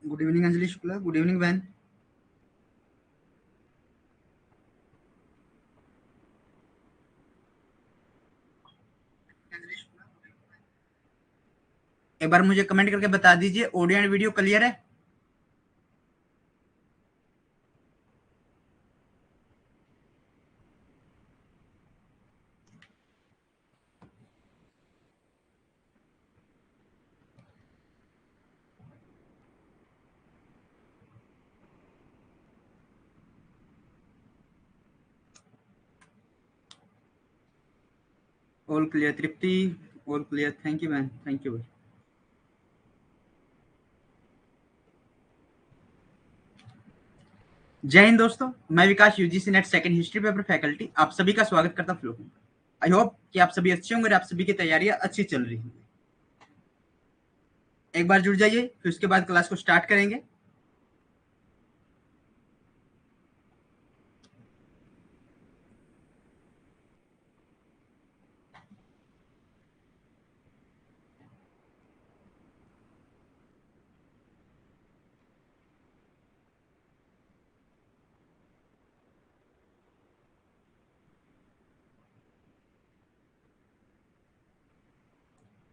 Good evening Anjali Shukla, good evening बहन। एक बार मुझे कमेंट करके बता दीजिए ऑडियो एंड वीडियो क्लियर है। All clear Tripti, all clear. Thank you ma'am, thank you. जय हिंद दोस्तों, मैं Vikas UGC NET second history paper faculty आप सभी का स्वागत करता फ्लो में। आई होप कि आप सभी अच्छे होंगे और आप सभी की तैयारियां अच्छी चल रही होंगी। एक बार जुड़ जाइए, फिर उसके बाद क्लास को स्टार्ट करेंगे।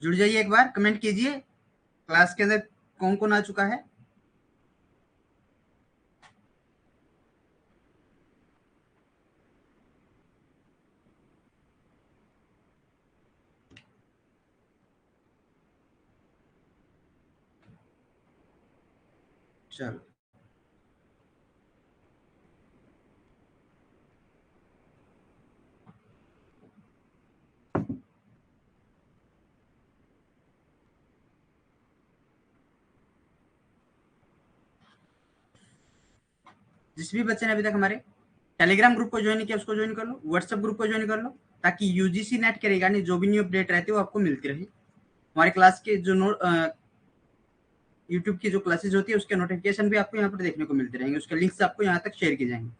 जुड़ जाइए, एक बार कमेंट कीजिए क्लास के अंदर कौन कौन आ चुका है। चलो, जिस भी बच्चे ने अभी तक हमारे टेलीग्राम ग्रुप को ज्वाइन किया उसको ज्वाइन कर लो, व्हाट्सएप ग्रुप को ज्वाइन कर लो, ताकि यूजीसी नेट के रिगार्डिंग जो भी न्यू अपडेट रहती है वो आपको मिलती रहे। हमारे क्लास के जो यूट्यूब की जो क्लासेस होती है उसके नोटिफिकेशन भी आपको यहाँ पर देखने को मिलते रहेंगे, उसके लिंक्स आपको यहाँ तक शेयर किए जाएंगे।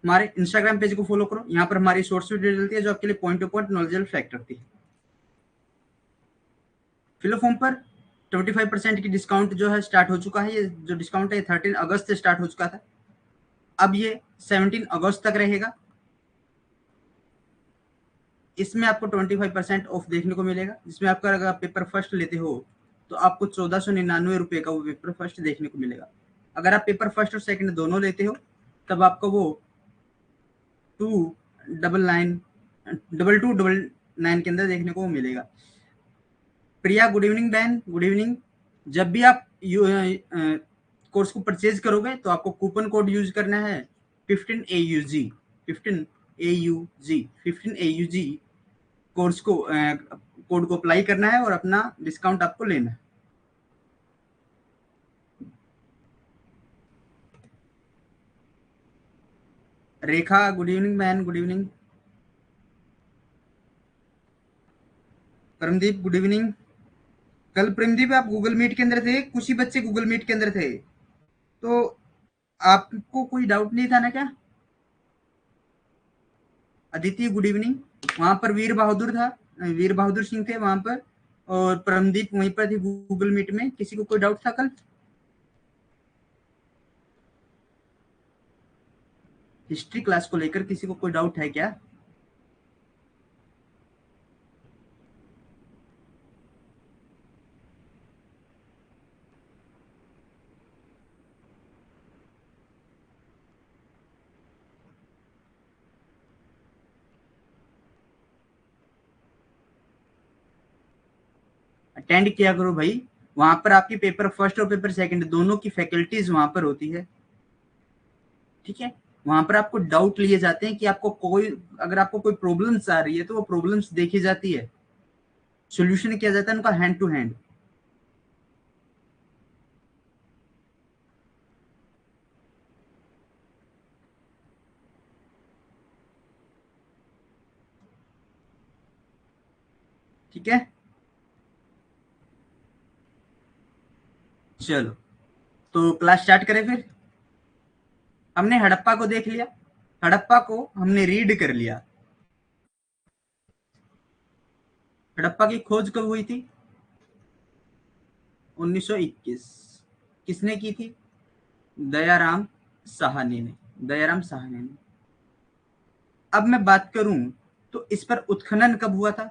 हमारे इंस्टाग्राम पेज को फॉलो करो, यहाँ पर हमारी शॉर्ट्स वीडियो डलती है जो आपके लिए point two point knowledgeable fact रखती है। फिलो फॉर्म पर 25% की डिस्काउंट जो है स्टार्ट हो चुका है। ये जो डिस्काउंट है 13 अगस्त से स्टार्ट हो चुका था, अब ये 17 अगस्त तक रहेगा। इसमें आपको 25% ऑफ देखने को मिलेगा, जिसमें आपका अगर आप पेपर फर्स्ट लेते हो तो आपको 1499 रुपये का वो पेपर फर्स्ट देखने को मिलेगा। अगर आप पेपर फर्स्ट और सेकंड दोनों लेते हो तब आपको वो 2299 के अंदर देखने को मिलेगा। प्रिया गुड इवनिंग बहन, गुड इवनिंग। जब भी आप कोर्स को परचेज करोगे तो आपको कूपन कोड यूज करना है 15AUG, 15AUG, 15AUG कोर्स को कोड को अप्लाई करना है और अपना डिस्काउंट आपको लेना है। Rekha good evening man, good evening. Paramdeep good evening. कल प्रेमदीप आप गूगल मीट के अंदर थे, कुछ ही बच्चे गूगल मीट के अंदर थे, तो आपको कोई डाउट नहीं था ना क्या? Aditi good evening. वहां पर वीर बहादुर था, वीर बहादुर सिंह थे वहां पर, और परमदीप वहीं पर थी गूगल मीट में। किसी को कोई डाउट था कल? हिस्ट्री क्लास को लेकर किसी को कोई डाउट है क्या? अटेंड किया करो भाई, वहां पर आपकी पेपर फर्स्ट और पेपर सेकंड दोनों की फैकल्टीज वहां पर होती है, ठीक है। वहां पर आपको डाउट लिए जाते हैं कि आपको कोई, अगर आपको कोई प्रॉब्लम्स आ रही है तो वो प्रॉब्लम्स देखी जाती है, सोल्यूशन किया जाता है उनका हैंड टू हैंड। ठीक है, चलो तो क्लास स्टार्ट करें फिर। हमने हड़प्पा को देख लिया, हड़प्पा को हमने रीड कर लिया। हड़प्पा की खोज कब हुई थी? 1921। किसने की थी? दयाराम साहनी ने। दयाराम साहनी ने। अब मैं बात करूं तो इस पर उत्खनन कब हुआ था?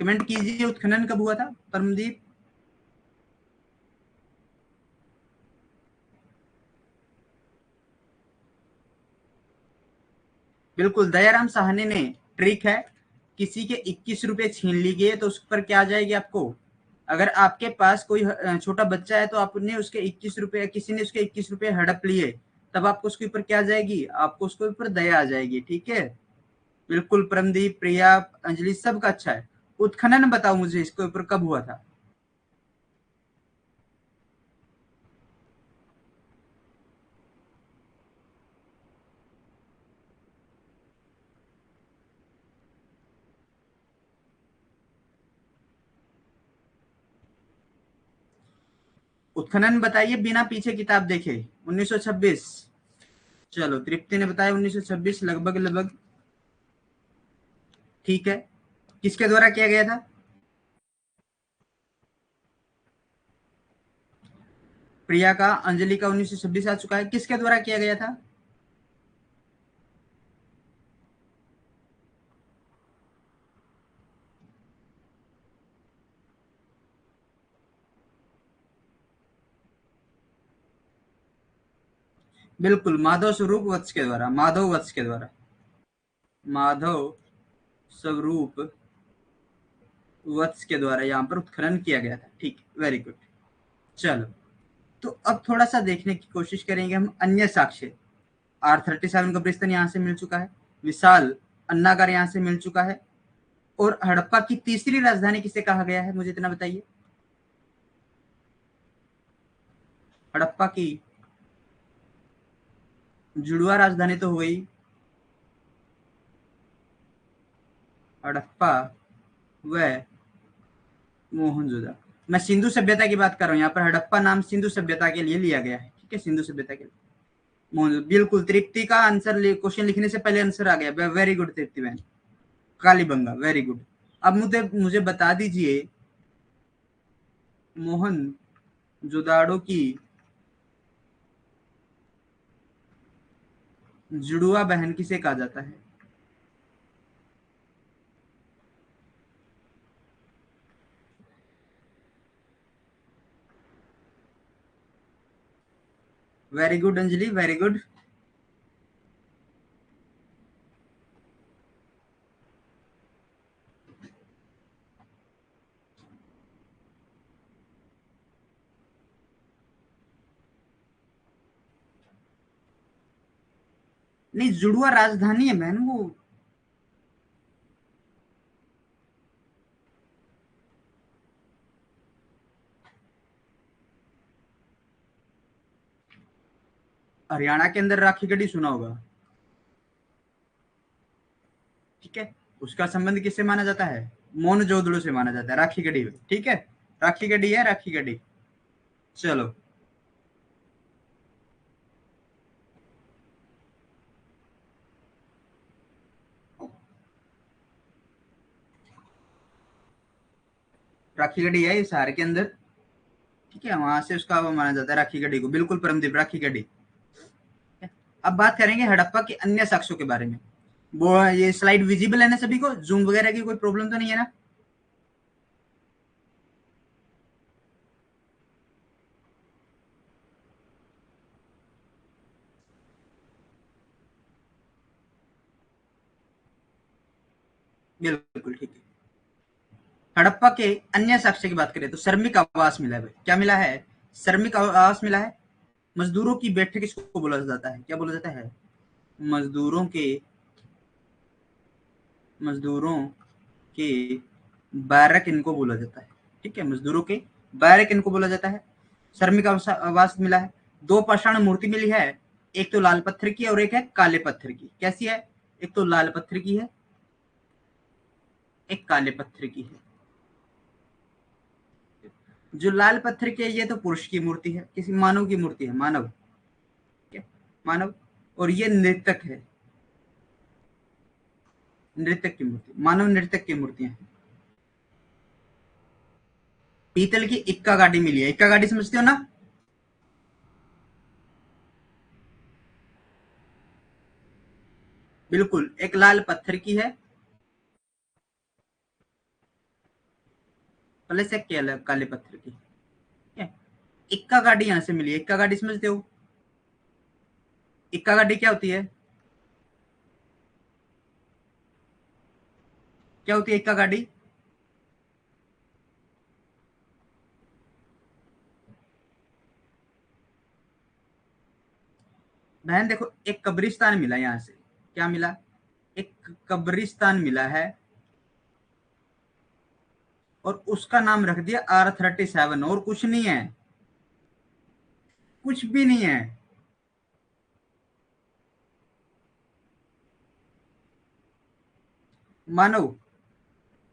कमेंट कीजिए, उत्खनन कब हुआ था परमदीप? बिल्कुल, दयाराम साहनी ने। ट्रिक है, किसी के 21 रुपए छीन लीजिए तो उस पर क्या आ जाएगी आपको? अगर आपके पास कोई छोटा बच्चा है तो आपने उसके 21 रुपए, किसी ने उसके 21 रुपए हड़प लिए, तब आपको उसके ऊपर क्या आ जाएगी? आपको उसके ऊपर दया आ जाएगी। ठीक है, बिल्कुल परमदीप, प्रिया, अंजलि, सबका अच्छा है। उत्खनन बताओ मुझे, इसके ऊपर कब हुआ था? उत्खनन बताइए बिना पीछे किताब देखे। 1926। चलो, तृप्ति ने बताया 1926, लगभग लगभग ठीक है। किसके द्वारा किया गया था? प्रिया का, अंजलि का 1926 आ चुका है। किसके द्वारा किया गया था? बिल्कुल, माधव स्वरूप वत्स के द्वारा। माधव वत्स के द्वारा। माधव स्वरूप वत्स के द्वारा यहाँ पर उत्खनन किया गया था। ठीक, वेरी गुड। चलो, तो अब थोड़ा सा देखने की कोशिश करेंगे हम अन्य साक्ष्य। R37 कब्रिस्तान यहाँ से मिल चुका है। विशाल अन्नागार यहाँ से मिल चुका है। और हड़प्पा की तीसरी राजधानी किसे कहा गया है, मुझे इतना बताइए। हड़प्पा की जुड़वा राजधानी तो हो गई हड़प्पा व मोहनजोदड़ो। मैं सिंधु सभ्यता की बात कर रहा हूँ। यहाँ पर हड़प्पा नाम सिंधु सभ्यता के लिए लिया गया है। ठीक है, सिंधु सभ्यता के लिए। बिल्कुल, तृप्ति का आंसर क्वेश्चन लिखने से पहले आंसर आ गया। वेरी गुड तृप्ति बहन। Kalibangan, very good. अब मुझे मुझे बता दीजिए, मोहन जोदाड़ो की जुड़वा बहन किसे कहा जाता है? Very good Anjali, very good. नहीं, जुड़वा राजधानी है बहन वो। हरियाणा के अंदर राखी गढ़ी सुना होगा। ठीक है, उसका संबंध किससे माना जाता है? मोहनजोदड़ो से माना जाता है, राखी गढ़ी। ठीक है, राखी गढ़ी है, राखी गढ़ी। चलो, राखी गढ़ी है इस शहर के अंदर। ठीक है, वहां से उसका वो माना जाता है राखी गढ़ी को। बिल्कुल परमदीप, राखी गढ़ी। अब बात करेंगे हड़प्पा के अन्य साक्ष्यों के बारे में। वो ये स्लाइड विजिबल है ना सभी को? जूम वगैरह की कोई प्रॉब्लम तो नहीं है ना? बिल्कुल ठीक है। हड़प्पा के अन्य साक्ष्य की बात करें तो श्रमिक आवास मिला है भाई। क्या मिला है? श्रमिक आवास मिला है। मजदूरों की बैठक किसको बोला जाता है? क्या बोला जाता है? मजदूरों के मजदूरों के बैरक इनको बोला जाता है। ठीक है, मजदूरों के बैरक इनको बोला जाता है। श्रमिक आवास मिला है। दो पाषाण मूर्ति मिली है। एक तो लाल पत्थर की और एक है काले पत्थर की। कैसी है? एक तो लाल पत्थर की है, एक काले पत्थर की है। जो लाल पत्थर की है ये तो पुरुष की मूर्ति है, किसी मानव की मूर्ति है, मानव। ठीक है, मानव। और ये नृतक है, नृतक की मूर्ति, मानव नृतक की मूर्तियां हैं। पीतल की इक्का गाड़ी मिली है। इक्का गाड़ी समझते हो ना? बिल्कुल, एक लाल पत्थर की है। पहले से क्या काले पत्थर की, ठीक है। इक्का गाड़ी यहां से मिली है। इक्का गाड़ी समझते हो? इक्का गाड़ी क्या होती है? क्या होती है इक्का गाड़ी? बहन देखो, एक कब्रिस्तान मिला यहां से। क्या मिला? एक कब्रिस्तान मिला है, और उसका नाम रख दिया R37। और कुछ नहीं है, कुछ भी नहीं है। मानव,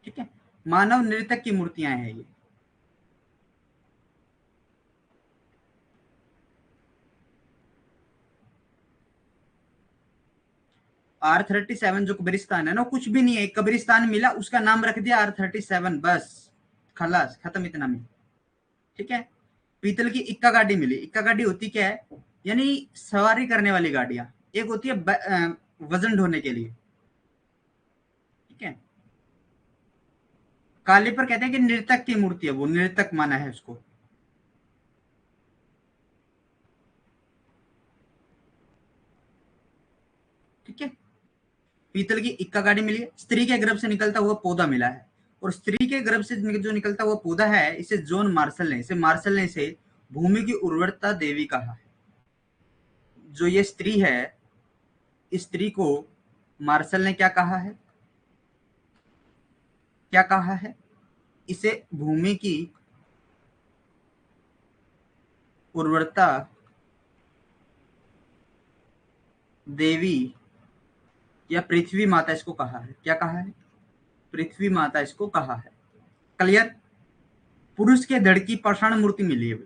ठीक है, मानव नृतक की मूर्तियां हैं ये। R37 जो कब्रिस्तान है ना, कुछ भी नहीं है। एक कब्रिस्तान मिला, उसका नाम रख दिया R37, बस खलास, खत्म इतना में, ठीक है। पीतल की इक्का गाड़ी मिली। इक्का गाड़ी होती क्या है? यानी सवारी करने वाली गाड़ियां। एक होती है वजन ढोने के लिए, ठीक है। काले पर कहते हैं कि नृतक की मूर्ति है, वो नृतक माना है उसको, ठीक है। पीतल की इक्का गाड़ी मिली है। स्त्री के गर्भ से निकलता हुआ पौधा मिला है, और स्त्री के गर्भ से जो निकलता हुआ पौधा है, इसे जॉन मार्शल ने इसे भूमि की उर्वरता देवी कहा है। जो ये स्त्री है, इस स्त्री को मार्शल ने क्या कहा है? क्या कहा है? इसे भूमि की उर्वरता देवी या पृथ्वी माता इसको कहा है। क्या कहा है? पृथ्वी माता इसको कहा है। क्लियर? पुरुष के धड़ की पाषाण मूर्ति मिली है।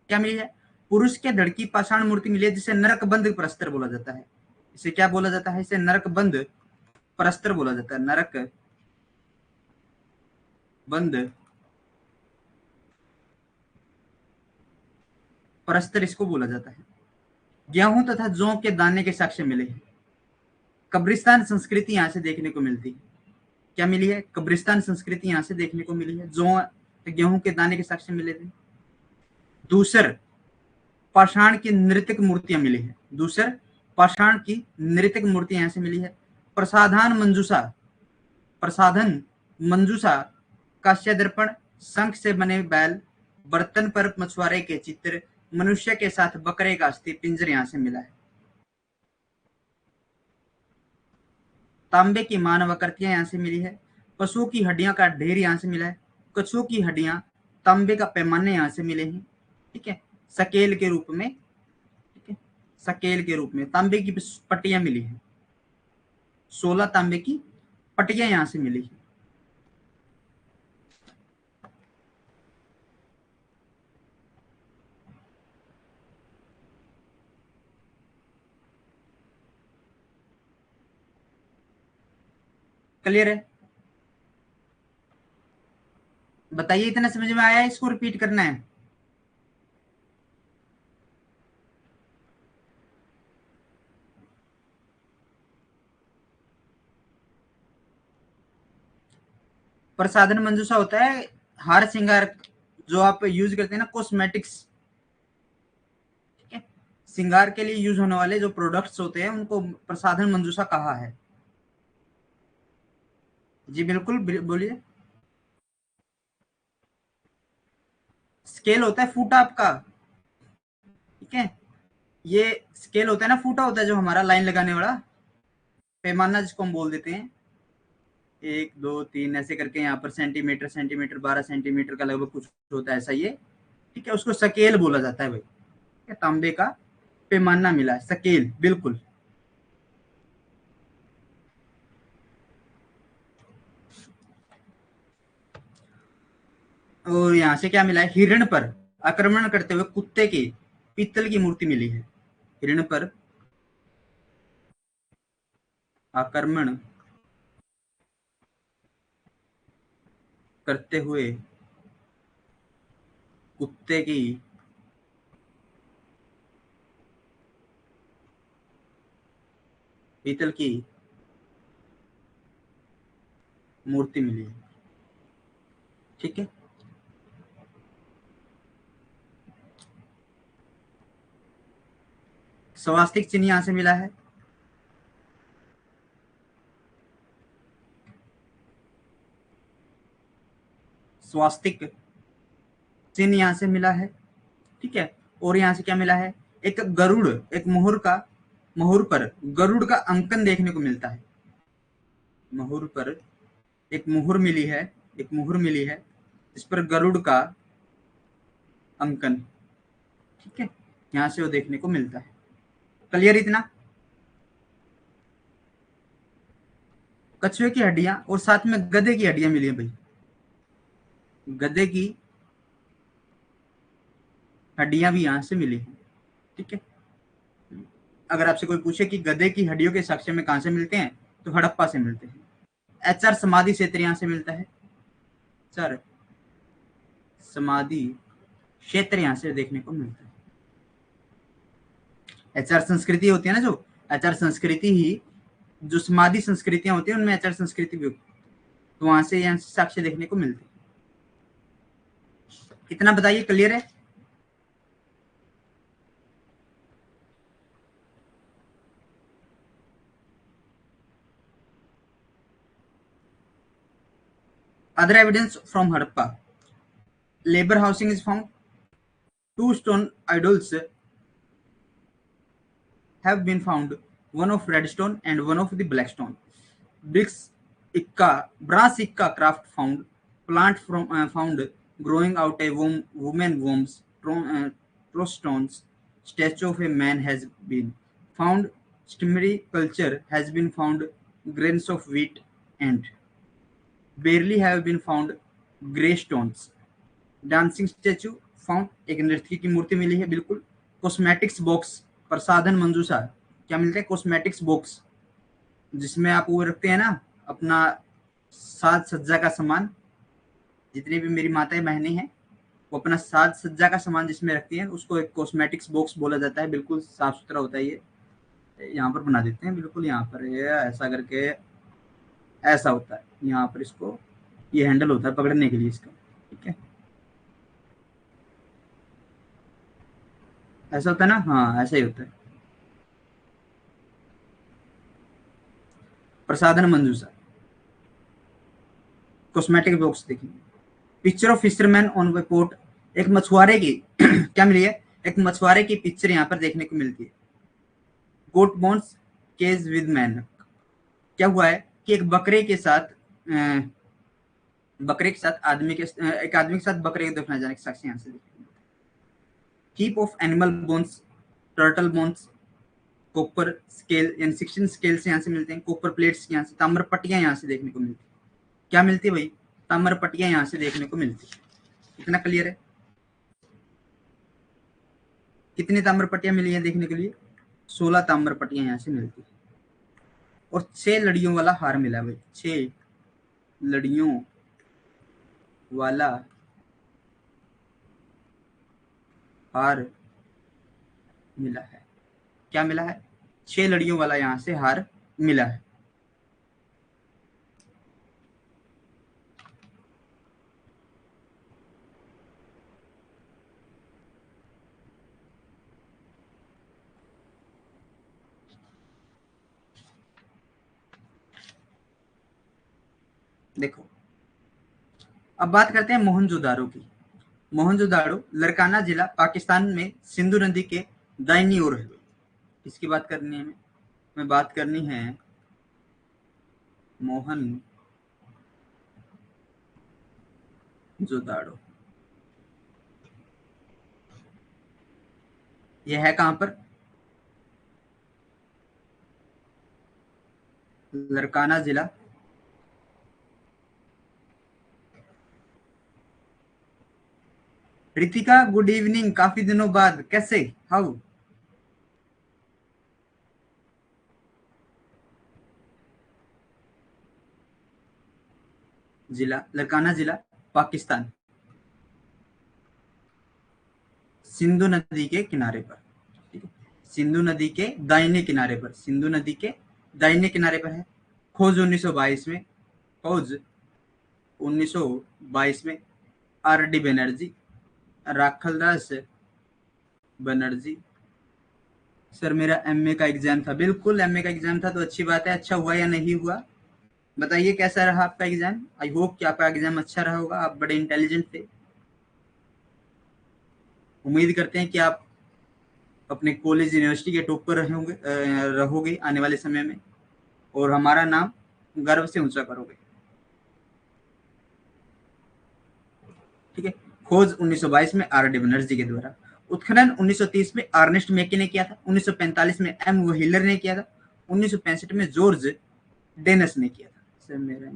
क्या मिली है? पुरुष के धड़ की पाषाण मूर्ति मिली है, जिसे नरकबंध प्रस्तर बोला जाता है। इसे क्या बोला जाता है? इसे नरकबंध प्रस्तर बोला जाता है। नरक बंध प्रस्तर इसको बोला जाता है। गेहूं तथा जौ के दाने के साक्ष्य मिले हैं। कब्रिस्तान संस्कृति यहां से देखने को मिलती है। क्या मिली है? कब्रिस्तान संस्कृति यहां से देखने को मिली है। जौ, गेहूं के दाने के साक्ष्य मिले थे। दूसर पाषाण की नृत्यक मूर्तियां मिली है। दूसर पाषाण की नृत्यक मूर्तियां यहां से मिली है। प्रसाधान मंजूषा, प्रसाधन मंजूषा, काश्य दर्पण, शंख से बने बैल, बर्तन पर मछुआरे के चित्र, मनुष्य के साथ बकरे का अस्थि पिंजर यहां से मिला है। तांबे की मानव आकृतियां यहां से मिली है। पशुओं की हड्डियां का ढेर यहां से मिला है। कछुओं की हड्डियां, तांबे का पैमाने यहां से मिले हैं, ठीक है, सकेल के रूप में, ठीक है, सकेल के रूप में तांबे की पट्टियां मिली हैं। 16 तांबे की पट्टियां यहां से मिली हैं। क्लियर है? बताइए, इतना समझ में आया है? इसको रिपीट करना है? प्रसाधन मंजूषा होता है हार श्रृंगार, जो आप यूज करते हैं ना, कॉस्मेटिक्स, ठीक है। श्रृंगार के लिए यूज होने वाले जो प्रोडक्ट्स होते हैं, उनको प्रसाधन मंजूषा कहा है। जी बिल्कुल, बोलिए। स्केल होता है फूटा आपका, ठीक है। ये स्केल होता है ना, फूटा होता है जो हमारा लाइन लगाने वाला पैमाना, जिसको हम बोल देते हैं। 1 2 3 ऐसे करके, यहाँ पर सेंटीमीटर, सेंटीमीटर 12 सेंटीमीटर का लगभग कुछ होता है ऐसा ये, ठीक है। उसको सकेल बोला जाता है भाई, ठीक है? तांबे का पैमाना मिला है, सकेल, बिल्कुल। और यहाँ से क्या मिला है? हिरण पर आक्रमण करते हुए कुत्ते की पीतल की मूर्ति मिली है। हिरण पर आक्रमण करते हुए कुत्ते की पीतल की मूर्ति मिली है। ठीक है, स्वास्तिक चिन्ह यहां से मिला है। स्वास्तिक चिन्ह यहां से मिला है। ठीक है, और यहां से क्या मिला है, एक गरुड़, एक मोहर का, मोहर पर गरुड़ का अंकन देखने को मिलता है। मोहर पर एक मोहर मिली है, एक मोहर मिली है इस पर गरुड़ का अंकन। ठीक है, यहां से वो देखने को मिलता है। क्लियर इतना? कछुए की हड्डियां और साथ में गधे की हड्डियां मिली है भाई। गधे की हड्डियां भी यहां से मिली है। ठीक है, अगर आपसे कोई पूछे कि गधे की हड्डियों के साक्ष्य में कहां से मिलते हैं, तो हड़प्पा से मिलते हैं। एचआर समाधि क्षेत्र यहां से मिलता है। सर, समाधि क्षेत्र यहां से देखने को मिलता है। एचआर संस्कृति होती है ना, जो एचआर संस्कृति ही, जो समाधि संस्कृतियां होती है उनमें एचआर संस्कृति भी होती है, तो वहां से यहाँ से साक्ष्य देखने को मिलते हैं। कितना बताइए, क्लियर है? Other evidence from Harappa. Labor housing is found. Two stone idols have been found, one of red stone and one of the black stone. Bricks Ikka, brass Ikka craft found. Plant from found growing out a woman wombs. Stones. Statue of a man has been found. Stimmery culture has been found. Grains of wheat and barely have been found. Grey stones. Dancing statue found, एक नर्तकी की मूर्ति मिली है बिल्कुल। Cosmetics box, प्रसाधन मंजूषा, क्या मिलता है, cosmetics box, जिसमें आप वो रखते हैं ना अपना साज सज्जा का सामान। जितनी भी मेरी माताएं बहनें हैं, वो अपना साज सज्जा का सामान जिसमें रखती हैं, उसको एक कॉस्मेटिक्स बॉक्स बोला जाता है। बिल्कुल साफ सुथरा होता है ये। यहाँ पर बना देते हैं बिल्कुल, यहाँ पर ये ऐसा करके ऐसा होता है, यहाँ पर इसको ये हैंडल होता है पकड़ने के लिए इसका। ठीक है, ऐसा होता है ना, हाँ ऐसा ही होता है। प्रसाधन मंजूषा, कॉस्मेटिक बॉक्स देखिए। Picture of fisherman on the port, एक मछुआरे की क्या मिली है, एक मछुआरे की पिक्चर यहाँ पर देखने को मिलती है। गोट बोन्स केज विद मैन, क्या हुआ है कि एक बकरे के साथ आदमी के एक आदमी के साथ बकरे को दफनाए जाने के साक्ष्य यहाँ से। Heap of animal bones, turtle bones, copper scale यानी 16 स्केल से यहाँ से मिलते हैं। कॉपर प्लेट्स यहाँ से, ताम्र पट्टियां यहाँ से देखने को मिलती है। क्या मिलती है भाई, ताम्र पट्टियां यहाँ से देखने को मिलती है। इतना क्लियर है? कितनी ताम्र पट्टियां मिली है देखने के लिए, 16 ताम्र पट्टियां यहाँ से मिलती है। और 6 लड़ियों वाला हार मिला है भाई, 6 लड़ियों वाला हार मिला है। क्या मिला है, 6 लड़ियों वाला यहाँ से हार मिला है। देखो, अब बात करते हैं मोहनजोदाड़ो की। मोहनजोदाड़ो लरकाना जिला पाकिस्तान में सिंधु नदी के दाहिनी ओर है। किसकी बात करनी है हमें बात करनी है मोहनजोदाड़ो। यह है कहां पर, लरकाना जिला रितिका गुड इवनिंग, काफी दिनों बाद, कैसे, हाउ? जिला लरकाना जिला पाकिस्तान। सिंधु नदी के किनारे पर, ठीक है, सिंधु नदी के दाहिने किनारे पर, सिंधु नदी के दाहिने किनारे पर है। खोज 1922 में, खोज 1922 में R D Banerjee, Rakhaldas Banerjee. Sir मेरा एमए का एग्जाम था। बिल्कुल एमए का एग्जाम था, तो अच्छी बात है। अच्छा हुआ या नहीं हुआ बताइए, कैसा रहा आपका एग्जाम? आई होप कि आपका एग्जाम अच्छा रहा होगा, आप बड़े इंटेलिजेंट थे। उम्मीद करते हैं कि आप अपने कॉलेज यूनिवर्सिटी के टॉप पर रहोगे आने वाले समय में, और हमारा नाम गर्व से ऊंचा करोगे। ठीक है। खोज 1922 में आर डी बनर्जी के द्वारा। उत्खनन 1930 में अर्नेस्ट मेके ने किया था। 1945 में एम व्हीलर ने किया था। 1965 में जॉर्ज डेनस ने किया था। सर मेरा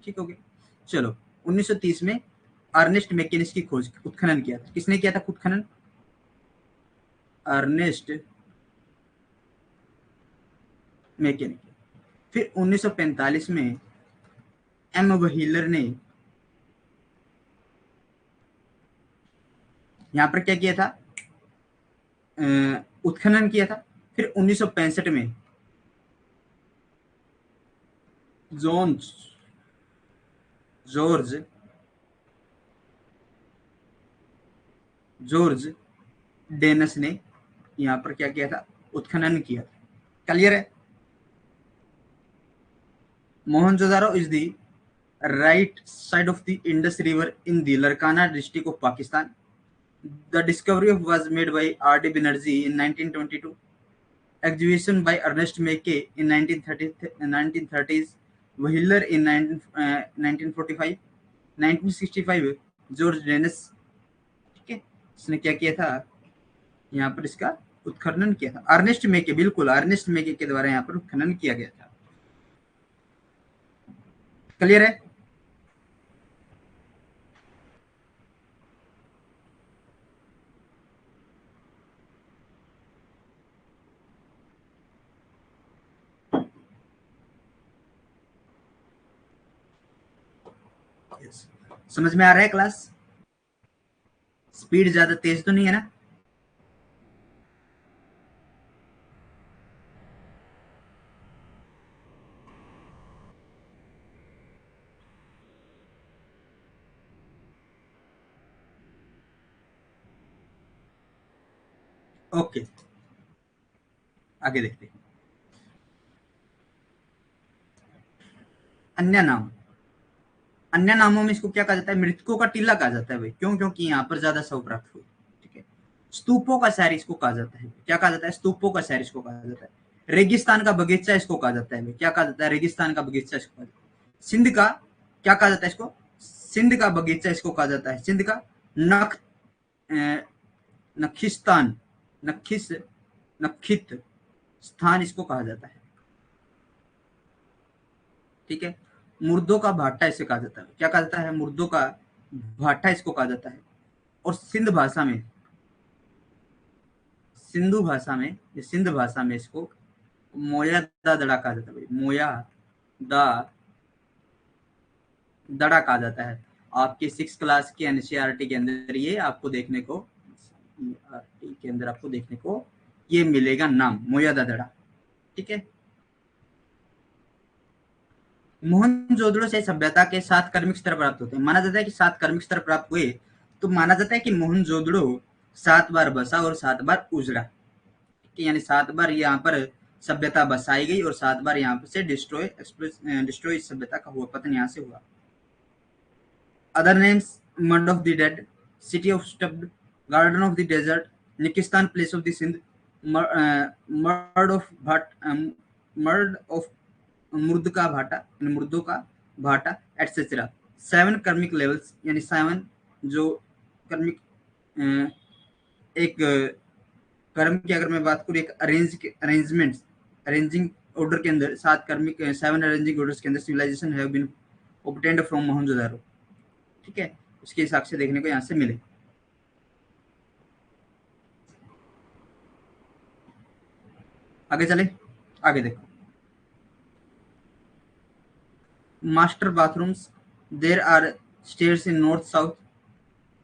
ठीक हो गया। चलो 1930 में अर्नेस्ट मेके ने इसकी खोज उत्खनन किया था। किसने किया था उत्खनन? अर्नेस्ट मेके ने किया। फिर 1945 में एम व्हीलर ने यहां पर क्या किया था? उत्खनन किया था। फिर 1965 में जॉर्ज डेनस ने यहां पर क्या किया था? उत्खनन किया था। क्लियर है? Mohenjodaro is the right side of the Indus River in the Larkana district of Pakistan. The discovery of was made by R.D. Banerjee in 1922. Exhibition by Ernest Mackay in 1930s. Wheeler in 1945. 1965 George Dennis, ठीक है, इसने क्या किया था? यहाँ पर इसका उत्खनन किया था। अर्नेस्ट मेके, बिल्कुल अर्नेस्ट मेके के द्वारा यहाँ पर उत्खनन किया गया था। क्लियर है? yes. समझ में आ रहा है क्लास? स्पीड ज्यादा तेज तो नहीं है ना? ओके, आगे देखते हैं। अन्य नाम, अन्य नामों में इसको क्या कहा जाता है? मृतकों का टीला कहा जाता है भाई। क्यों? क्योंकि यहाँ पर ज्यादा शव प्राप्त हुए। ठीक है। स्तूपों का शहर इसको कहा जाता है। क्या कहा जाता है? स्तूपों का शहर इसको कहा जाता है। रेगिस्तान का बगीचा इसको कहा जाता है भाई। क्या कहा जाता है? रेगिस्तान का बगीचा इसको कहा जाता है। सिंध का क्या कहा जाता है इसको? सिंध का बगीचा इसको कहा जाता है। सिंध का नख नखिस्तान, नखिस नखित स्थान इसको कहा जाता है। ठीक है। मुर्दों का भाटा इसे कहा जाता है। क्या कहा जाता है? मुर्दों का भाटा इसको कहा जाता है। और सिंध भाषा में, सिंधु भाषा में, सिंध भाषा में इसको मोया दा दड़ा कहा जाता है। मोया दा दड़ा कहा जाता है। आपके 6 क्लास के एनसीईआरटी के अंदर ये आपको देखने को, के अंदर आपको देखने को ये मिलेगा नाम, मोया दा दड़ा। ठीक है। मोहनजोदड़ो से सभ्यता के 7 कर्मिक स्तर प्राप्त होते हैं। माना जाता है कि 7 कर्मिक स्तर प्राप्त हुए, तो माना जाता है कि मोहनजोदड़ो 7 बार बसा और 7 बार उजड़ा। यानी 7 बार यहाँ पर सभ्यता बसाई गई और 7 बार यहाँ से डिस्ट्रॉय सभ्यता का हुआ, पतन यहाँ से हुआ। Other names: mud of the dead, city of stubbed, garden of the desert, निकिस्तान प्लेस ऑफ द सिंध, मर्ड ऑफ भट, मर्ड ऑफ मुर्द का भाटा, मुर्दों का भाटा, एटसेट्रा। 7 कर्मिक लेवल्स, यानी 7 जो कर्मिक, एक कर्म की अगर मैं बात करूँ, एक अरेंजमेंट, अरेंजिंग ऑर्डर के अंदर 7 कर्मिक, 7 अरेंजिंग ऑर्डर्स के अंदर civilization have been obtained from Mohenjodaro. ठीक है। उसके हिसाब से देखने को यहाँ से मिले। आगे चले, आगे देखो। Master bathrooms, there are stairs in north south,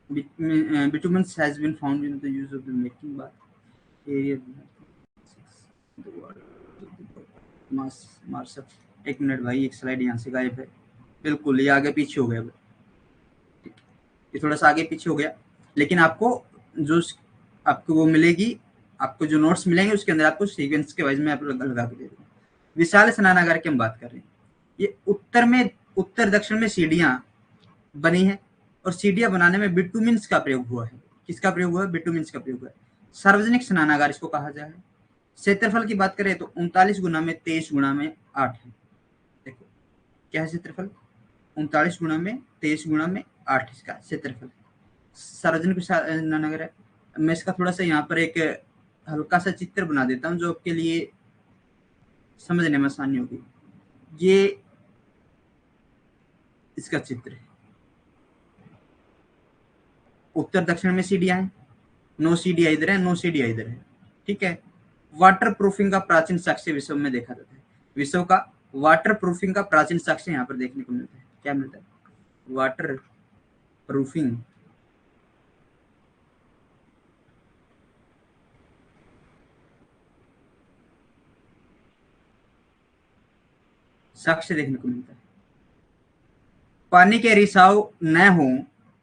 Bitumen has been found in the use of the making bath area Mars. एक मिनट भाई, एक स्लाइड यहाँ से गायब है। बिल्कुल, ये आगे पीछे हो गया, ये थोड़ा सा आगे पीछे हो गया, लेकिन आपको जो आपको वो मिलेगी, आपको जो नोट्स मिलेंगे उसके अंदर आपको सीक्वेंस के वाइज में आप लगा के दे दूंगा। विशाल स्नानागार की हम बात कर रहे हैं। ये उत्तर दक्षिण में सीढ़ियां बनी है और सीढ़ियां बनाने में बिटुमिन्स का प्रयोग हुआ है। किसका प्रयोग हुआ है? बिटुमिन्स का प्रयोग हुआ है। सार्वजनिक स्नानागार इसको कहा जाए। क्षेत्रफल की बात करें तो 39 गुना में 23 गुना में 8 है। देखो क्या है क्षेत्रफल, 39 गुना में 23 गुना में 8 इसका क्षेत्रफल। सार्वजनिक स्नानागार है। मैं इसका थोड़ा सा यहाँ पर एक हल्का सा चित्र बना देता हूँ जो आपके लिए समझने में आसानी होगी। ये इसका चित्र है। उत्तर दक्षिण में सीढ़ियां हैं, 9 सीढ़ियां इधर है, 9 सीढ़ियां इधर है। ठीक है। वाटर प्रूफिंग का प्राचीन साक्ष्य विश्व में देखा जाता है। विश्व का वाटर प्रूफिंग का प्राचीन साक्ष्य यहाँ पर देखने को मिलता है। क्या मिलता है? वाटर प्रूफिंग साक्ष्य देखने को मिलता है। पानी के रिसाव न हो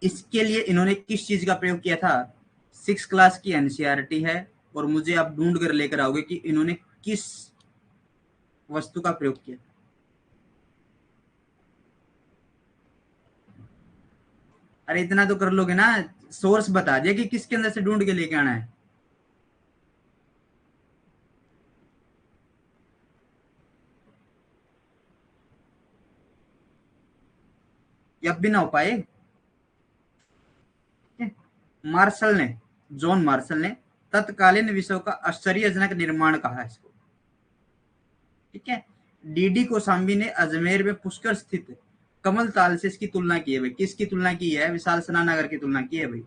इसके लिए इन्होंने किस चीज का प्रयोग किया था? 6 क्लास की एनसीईआरटी है और मुझे आप ढूंढ कर लेकर आओगे कि इन्होंने किस वस्तु का प्रयोग किया। अरे इतना तो कर लोगे ना, सोर्स बता दिया कि किसके अंदर से ढूंढ के लेके आना है। ये अब भी ना हो पाए। मार्शल ने, जॉन मार्शल ने तत्कालीन विश्व का आश्चर्यजनक निर्माण कहा है इसको। ठीक है। डीडी कोसाम्बी ने अजमेर में पुष्कर स्थित कमल ताल से इसकी तुलना की है भाई। किसकी तुलना की है? विशाल स्नानागार की तुलना की है भाई।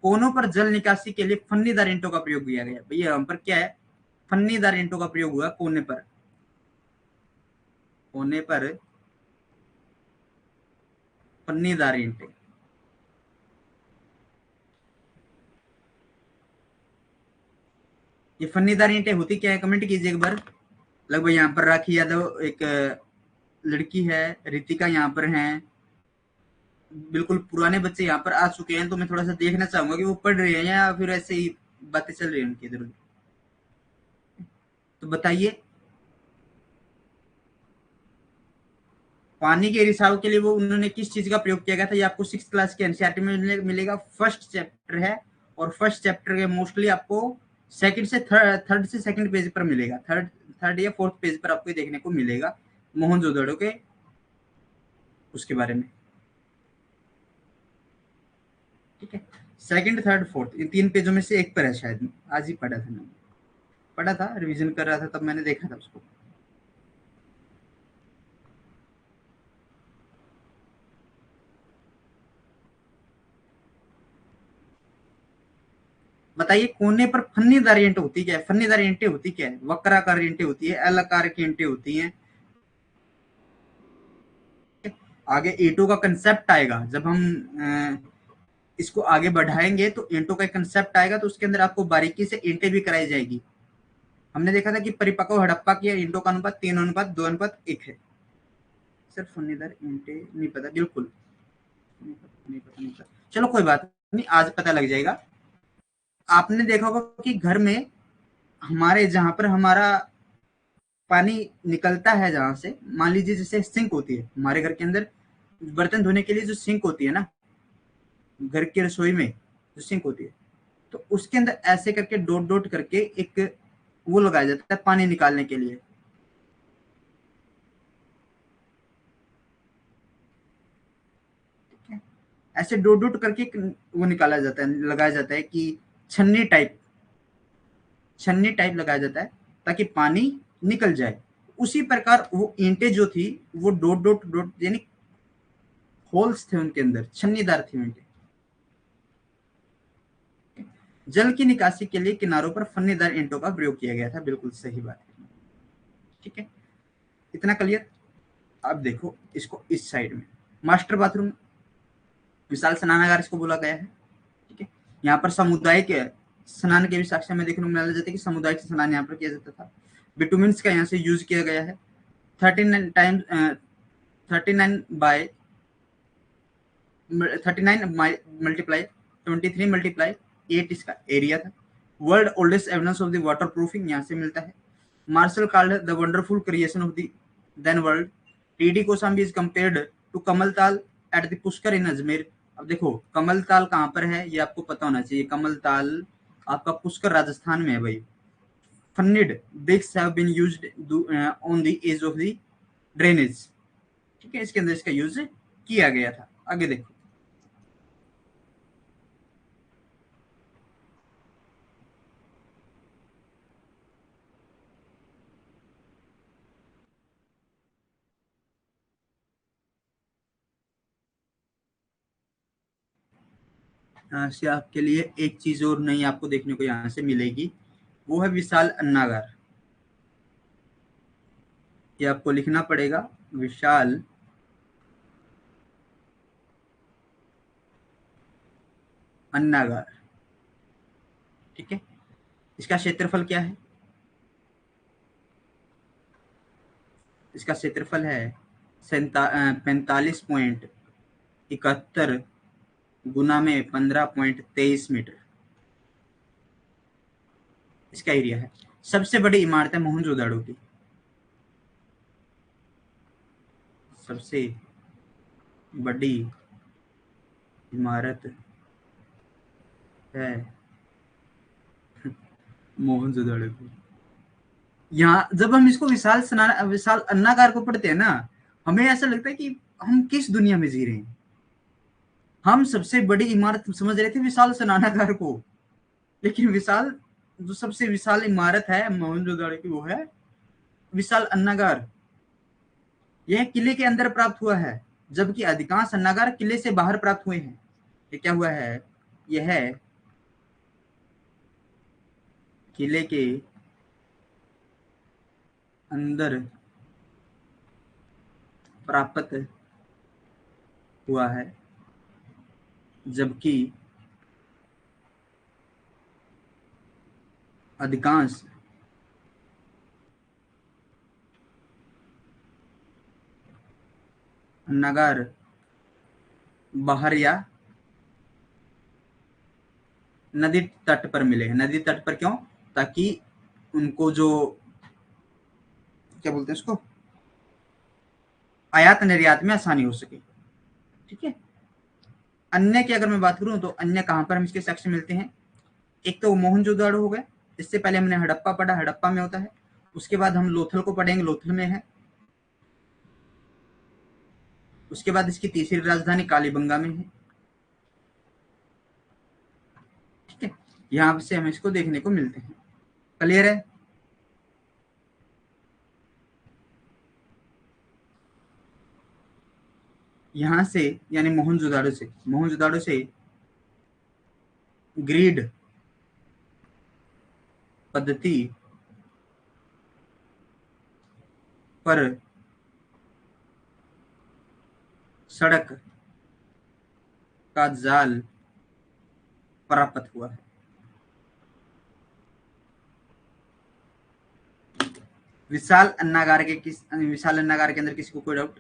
कोनों पर जल निकासी के लिए फन्नीदार ईंटों का प्रयोग किया गया। भैया यहाँ पर क्या है? फन्नीदार ईंटों का प्रयोग हुआ कोने पर। कोने पर फन्नीदार ईंटें। ये फन्नीदार ईंटें होती क्या है? कमेंट कीजिए एक बार। लगभग यहाँ पर राखी यादव एक लड़की है, रितिका यहाँ पर हैं, बिल्कुल पुराने बच्चे यहाँ पर आ चुके हैं। तो मैं थोड़ा सा देखना चाहूंगा कि वो पढ़ रहे हैं या फिर ऐसे ही बातें चल रही है उनकी इधर। तो बताइए, पानी के रिसाव के लिए वो उन्होंने किस चीज का प्रयोग किया गया था? ये आपको 6 क्लास के एनसीईआरटी में मिलेगा। फर्स्ट चैप्टर है और फर्स्ट चैप्टर के मोस्टली आपको सेकंड से थर्ड से सेकंड पेज पर मिलेगा। थर्ड या फोर्थ पेज पर आपको देखने को मिलेगा मोहनजोदड़ो के उसके बारे में। ठीक है। सेकंड, थर्ड, फोर्थ, इन 3 पेजों में से एक पर है शायद। आज ही पढ़ा था मैंने, पढ़ा था, रिवीजन कर रहा था तब मैंने देखा था उसको। बताइए, कोने पर फन्नीदार ईंट होती क्या है? फन्नीदार ईंटें होती क्या है? वक्राकार ईंटें होती है, एल आकार की ईंटें होती हैं। आगे ईंटों का कंसेप्ट आएगा जब हम इसको आगे बढ़ाएंगे तो ईंटों का कंसेप्ट आएगा तो उसके अंदर आपको बारीकी से ईंटें भी कराई जाएगी। हमने देखा था कि परिपक्व हड़प्पा की ईंटों का अनुपात 3:2:1 है। सिर्फ फन्नीदार ईंटें नहीं पता, बिल्कुल नहीं पता। चलो कोई बात नहीं, आज पता लग जाएगा। आपने देखा होगा कि घर में हमारे जहां पर हमारा पानी निकलता है, जहां से मान लीजिए जैसे सिंक होती है हमारे घर के अंदर, बर्तन धोने के लिए जो सिंक होती है ना, घर की रसोई में जो सिंक होती है, तो उसके अंदर ऐसे करके डॉट डॉट करके एक वो लगाया जाता है पानी निकालने के लिए। ठीक है। ऐसे डॉट डॉट करके वो निकाला जाता है, लगाया जाता है कि छन्नी टाइप, छन्नी टाइप लगाया जाता है ताकि पानी निकल जाए। उसी प्रकार वो ईंटें जो थी वो डॉट डॉट डॉट यानी होल्स थे उनके अंदर, छन्नीदार थी ईंटें। जल की निकासी के लिए किनारों पर फन्नीदार ईंटों का प्रयोग किया गया था। बिल्कुल सही बात है। ठीक है, इतना क्लियर। अब देखो इसको इस साइड में, मास्टर बाथरूम, विशाल स्नानागार इसको बोला गया है। यहाँ पर सामुदायिक स्नान के भी साक्ष्य में देखने को मिला जाता है कि सामुदायिक स्नान यहाँ पर किया जाता था। बिटुमिन्स का यहाँ से यूज किया गया है 39 टाइम्स 39 बाय 39 मल्टीप्लाई 23 मल्टीप्लाई 8 इसका एरिया था। World oldest evidence of the waterproofing यहाँ से मिलता है। Marshall called the wonderful creation of the then world. TD Kosambi is compared to Kamal Tal at the Pushkar in Ajmer. अब देखो कमल ताल कहाँ पर है ये आपको पता होना चाहिए। कमल ताल आपका पुष्कर राजस्थान में है भाई। फन्निड bricks have been used on the edge of the drainage. ठीक है, इसके अंदर इसका यूज किया गया था। आगे देखो यहाँ से आपके लिए एक चीज और नई आपको देखने को यहाँ से मिलेगी, वो है विशाल अन्नागार। ये आपको लिखना पड़ेगा, विशाल अन्नागार। ठीक है, इसका क्षेत्रफल क्या है? इसका क्षेत्रफल है 45.71 गुना में 15.23 मीटर इसका एरिया है। सबसे बड़ी इमारत है मोहनजोदाड़ो की। सबसे बड़ी इमारत है मोहनजोदाड़ो की। यहाँ जब हम इसको विशाल अन्नागार को पढ़ते हैं ना, हमें ऐसा लगता है कि हम किस दुनिया में जी रहे हैं। हम सबसे बड़ी इमारत समझ रहे थे विशाल स्नानागार को, लेकिन विशाल जो सबसे विशाल इमारत है मोहनजोदाड़ो की वो है विशाल अन्नागार। यह किले के अंदर प्राप्त हुआ है, जबकि अधिकांश अन्नागार किले से बाहर प्राप्त हुए हैं। ये क्या हुआ है? यह किले के अंदर प्राप्त हुआ है, जबकि अधिकांश अन्नागार बाहर या नदी तट पर मिले। नदी तट पर क्यों? ताकि उनको जो क्या बोलते हैं उसको, आयात निर्यात में आसानी हो सके। ठीक है, अन्य की अगर मैं बात करूं तो अन्य कहां पर हम इसके साक्ष्य मिलते हैं? एक तो मोहनजोदाड़ो हो गए, इससे पहले हमने हड़प्पा पढ़ा, हड़प्पा में होता है। उसके बाद हम लोथल को पढ़ेंगे, लोथल में है। उसके बाद इसकी तीसरी राजधानी कालीबंगा में है। ठीक है, यहां से हमें इसको देखने को मिलते हैं। क्लियर है? यहां से यानी मोहनजोदाड़ो से ग्रिड पद्धति पर सड़क का जाल प्राप्त हुआ है। विशाल अन्नागार के अंदर किसी को कोई डाउट?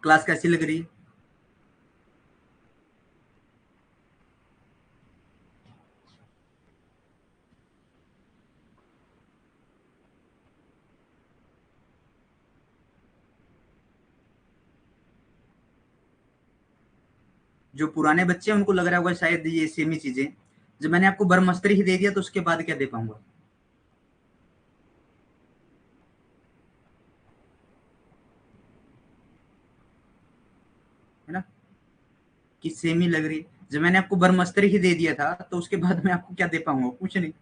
क्लास कैसी लग रही है? जो पुराने बच्चे हैं उनको लग रहा होगा शायद ये सेम ही चीजें। जब मैंने आपको ब्रह्मस्त्र ही दे दिया तो उसके बाद क्या दे पाऊंगा? है ना, कि सेम ही लग रही है। जब मैंने आपको ब्रह्मास्त्र ही दे दिया था तो उसके बाद मैं आपको क्या दे पाऊंगा? कुछ नहीं।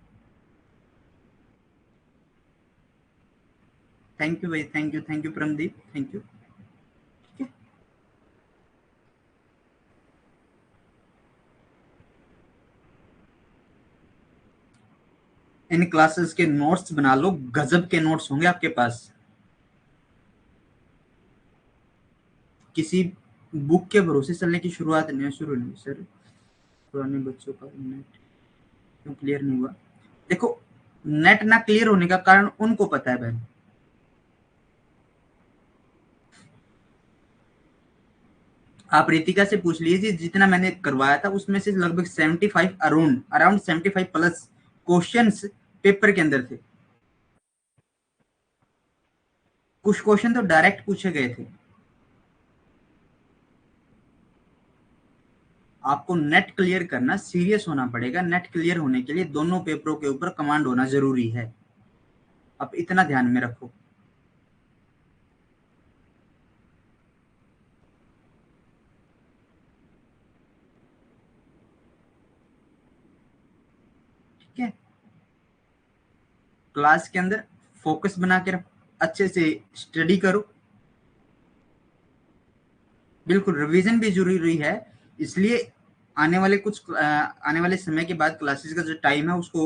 थैंक यू भाई, thank you Paramdeep, thank you. ठीक है, इन क्लासेस के नोट्स बना लो, गजब के नोट्स होंगे आपके पास। किसी बुक के भरोसे चलने की शुरुआत नहीं, शुरू नहीं सर। पुराने बच्चों का नेट क्यों क्लियर नहीं हुआ? देखो, नेट ना क्लियर होने का कारण उनको पता है बहन। आप रितिका से पूछ लीजिए, जितना मैंने करवाया था उसमें से लगभग 75 around around 75 plus questions paper के अंदर थे। कुछ क्वेश्चन तो डायरेक्ट पूछे गए थे। आपको नेट क्लियर करना, सीरियस होना पड़ेगा। नेट क्लियर होने के लिए दोनों पेपरों के ऊपर कमांड होना जरूरी है। आप इतना ध्यान में रखो। ठीक है, क्लास के अंदर फोकस बना के रखो, अच्छे से स्टडी करो। बिल्कुल, रिवीजन भी जरूरी है। इसलिए आने वाले समय के बाद क्लासेस का जो टाइम है उसको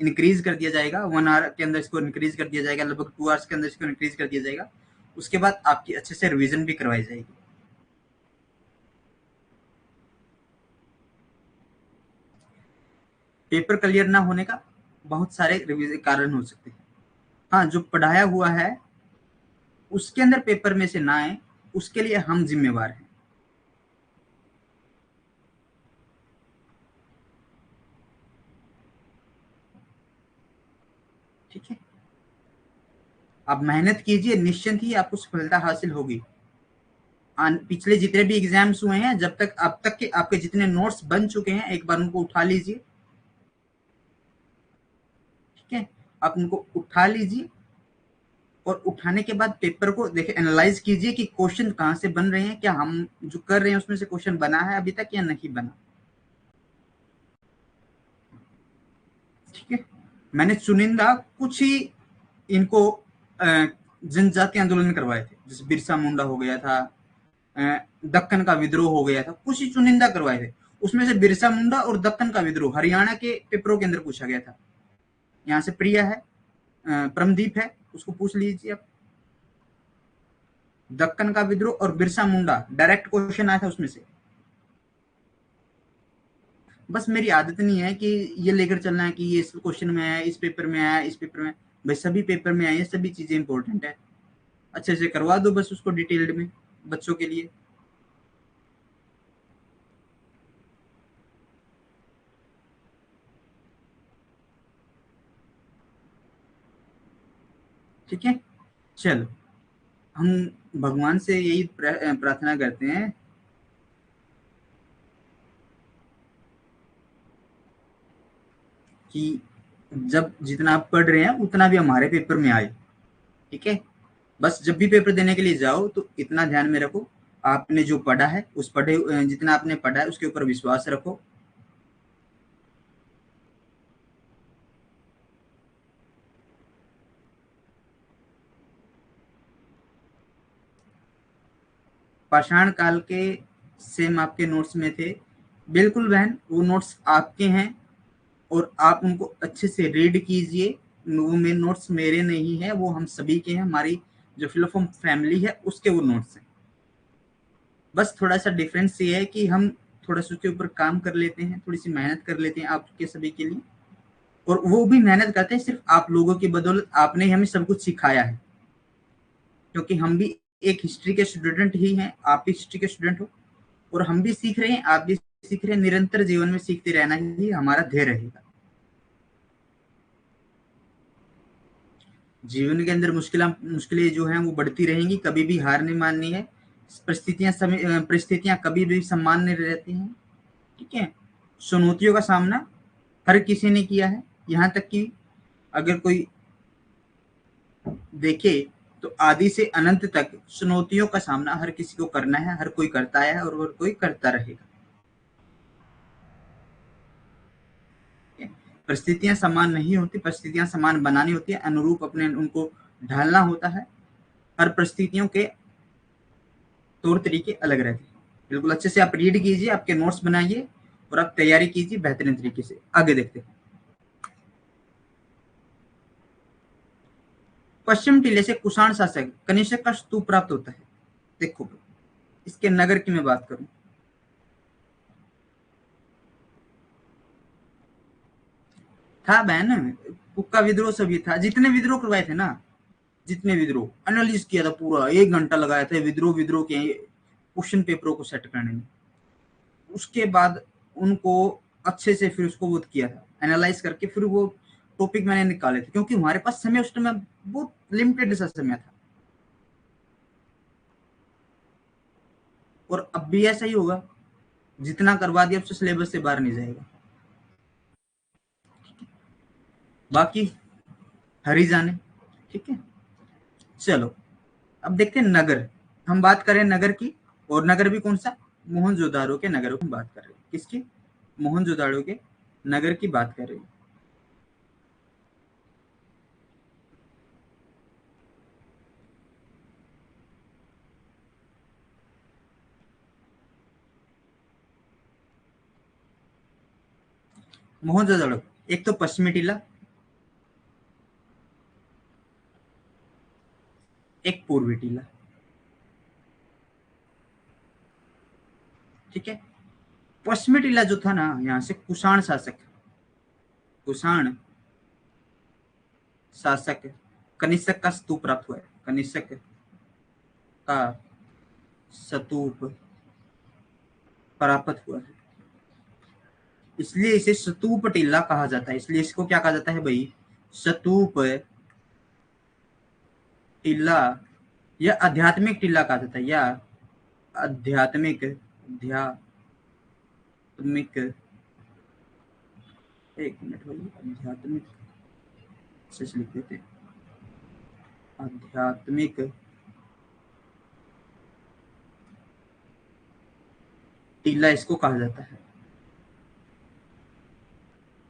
इंक्रीज कर दिया जाएगा। 1 आवर के अंदर इसको इंक्रीज कर दिया जाएगा, लगभग 2 आवर्स के अंदर इसको इंक्रीज कर दिया जाएगा। उसके बाद आपकी अच्छे से रिवीजन भी करवाई जाएगी। पेपर क्लियर ना होने का बहुत सारे कारण हो सकते हैं। हाँ, जो पढ़ाया हुआ है उसके अंदर पेपर में से ना आए, उसके लिए हम जिम्मेवार हैं। ठीक है, आप मेहनत कीजिए, निश्चिंत ही आपको सफलता हासिल होगी। पिछले जितने भी एग्जाम्स हुए हैं, जब तक अब तक के आपके जितने नोट्स बन चुके हैं, एक बार उनको उठा लीजिए। ठीक है, आप उनको उठा लीजिए और उठाने के बाद पेपर को देखिए, एनालाइज कीजिए कि क्वेश्चन कहाँ से बन रहे हैं, क्या हम जो कर रहे हैं उसमें से क्वेश्चन बना है अभी तक या नहीं बना। ठीक है, मैंने चुनिंदा कुछ ही इनको जनजाति आंदोलन करवाए थे, जैसे बिरसा मुंडा हो गया था, दक्कन का विद्रोह हो गया था, कुछ ही चुनिंदा करवाए थे। उसमें से बिरसा मुंडा और दक्कन का विद्रोह हरियाणा के पेपरों के अंदर पूछा गया था। यहाँ से प्रिया है, परमदीप है, उसको पूछ लीजिए आप। दक्कन का विद्रोह और बिरसा मुंडा डायरेक्ट क्वेश्चन आया था उसमें से। बस मेरी आदत नहीं है कि ये लेकर चलना है कि ये इस क्वेश्चन में आया, इस पेपर में आया, इस पेपर में। भाई सभी पेपर में आए, सभी चीजें इंपॉर्टेंट है। अच्छे से करवा दो बस उसको डिटेल्ड में बच्चों के लिए। ठीक है, चलो, हम भगवान से यही प्रार्थना करते हैं कि जब जितना आप पढ़ रहे हैं उतना भी हमारे पेपर में आए। ठीक है, बस जब भी पेपर देने के लिए जाओ तो इतना ध्यान में रखो, आपने जो पढ़ा है उस जितना आपने पढ़ा है उसके ऊपर विश्वास रखो। पाषाण काल के सेम आपके नोट्स में थे। बिल्कुल बहन, वो नोट्स आपके हैं और आप उनको अच्छे से रीड कीजिए। वो मेरे नोट्स मेरे नहीं है, वो हम सभी के हैं। हमारी जो फिलोफॉर्म फैमिली है उसके वो नोट्स हैं। बस थोड़ा सा डिफरेंस ये है कि हम थोड़ा सा उसके ऊपर काम कर लेते हैं, थोड़ी सी मेहनत कर लेते हैं आपके सभी के लिए। और वो भी मेहनत करते हैं सिर्फ आप लोगों की बदौलत। आपने ही हमें सब कुछ सिखाया है, क्योंकि हम भी एक हिस्ट्री के स्टूडेंट ही हैं, आप भी हिस्ट्री के स्टूडेंट हो। और हम भी सीख रहे हैं, आप भी सीख रहे हैं। निरंतर जीवन में सीखते रहना ही हमारा ध्येय रहेगा। जीवन के अंदर मुश्किलें जो हैं वो बढ़ती रहेंगी, कभी भी हार नहीं माननी है। परिस्थितियां कभी भी समान नहीं रहती हैं। ठीक है, चुनौतियों का सामना हर किसी ने किया है। यहाँ तक कि अगर कोई देखे तो आदि से अनंत तक चुनौतियों का सामना हर किसी को करना है, हर कोई करता है और हर कोई करता रहेगा। परिस्थितियां समान नहीं होती, परिस्थितियां समान बनानी होती है, अनुरूप अपने उनको ढालना होता है। हर परिस्थितियों के तौर तरीके अलग रहते हैं। बिल्कुल अच्छे से आप रीड कीजिए, आपके नोट्स बनाइए और आप तैयारी कीजिए बेहतरीन तरीके से। आगे देखते हैं। पश्चिम टीले से कुषाण शासक कनिष्क का स्तूप प्राप्त होता है। देखो इसके नगर की मैं बात करूं, था बहन, कुक्का विद्रोह सभी था, जितने विद्रोह करवाए थे ना, जितने विद्रोह एनालिस किया था, पूरा 1 घंटा लगाया था विद्रोह विद्रोह के क्वेश्चन पेपरों को सेट करने में। उसके बाद उनको अच्छे से फिर उसको वो किया था, एनालाइज करके फिर वो टॉपिक मैंने निकाले थे, क्योंकि हमारे पास समय उस टाइम बहुत लिमिटेड सा समय था। और अब भी ऐसा ही होगा, जितना करवा दिया उससे सिलेबस से बाहर नहीं जाएगा। बाकी हरी जाने, ठीक है। चलो अब देखते हैं नगर। हम बात करें नगर की, और नगर भी कौन सा, मोहनजोदाड़ो के नगर की बात कर रहे हैं। किसकी, मोहनजोदाड़ो के नगर की बात कर रहे हैं। मोहनजोदाड़ो, एक तो पश्चिमी टीला, एक पूर्वी टीला, ठीक है। पश्चिमी टीला जो था ना, यहाँ से कुषाण शासक, कुषाण शासक कनिष्क का स्तूप प्राप्त हुआ है। कनिष्क का स्तूप प्राप्त हुआ है, इसलिए इसे स्तूप टीला कहा जाता है। इसलिए इसको क्या कहा जाता है भाई, स्तूप टीला, या आध्यात्मिक टीला कहा जाता है, या आध्यात्मिक, आध्यात्मिक, एक मिनट भाई, आध्यात्मिक से लिख देते हैं, आध्यात्मिक टीला इसको कहा जाता है,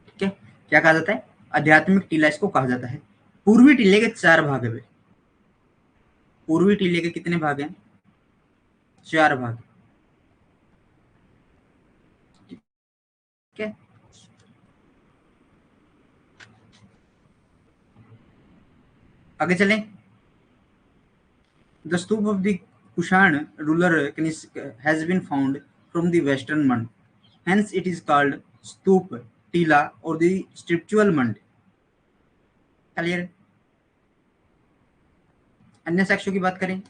ठीक है। क्या कहा जाता है, आध्यात्मिक टीला इसको कहा जाता है। पूर्वी टीले के 4 भाग है। पूर्वी टीले के कितने भाग हैं, 4 भाग, ठीक है। आगे चलें। The stupa of the Kushan ruler Kanishk has been found from the western Mand, hence it is called स्तूप टीला और the spiritual Mand। क्लियर। अन्य साक्ष्यों की बात करें,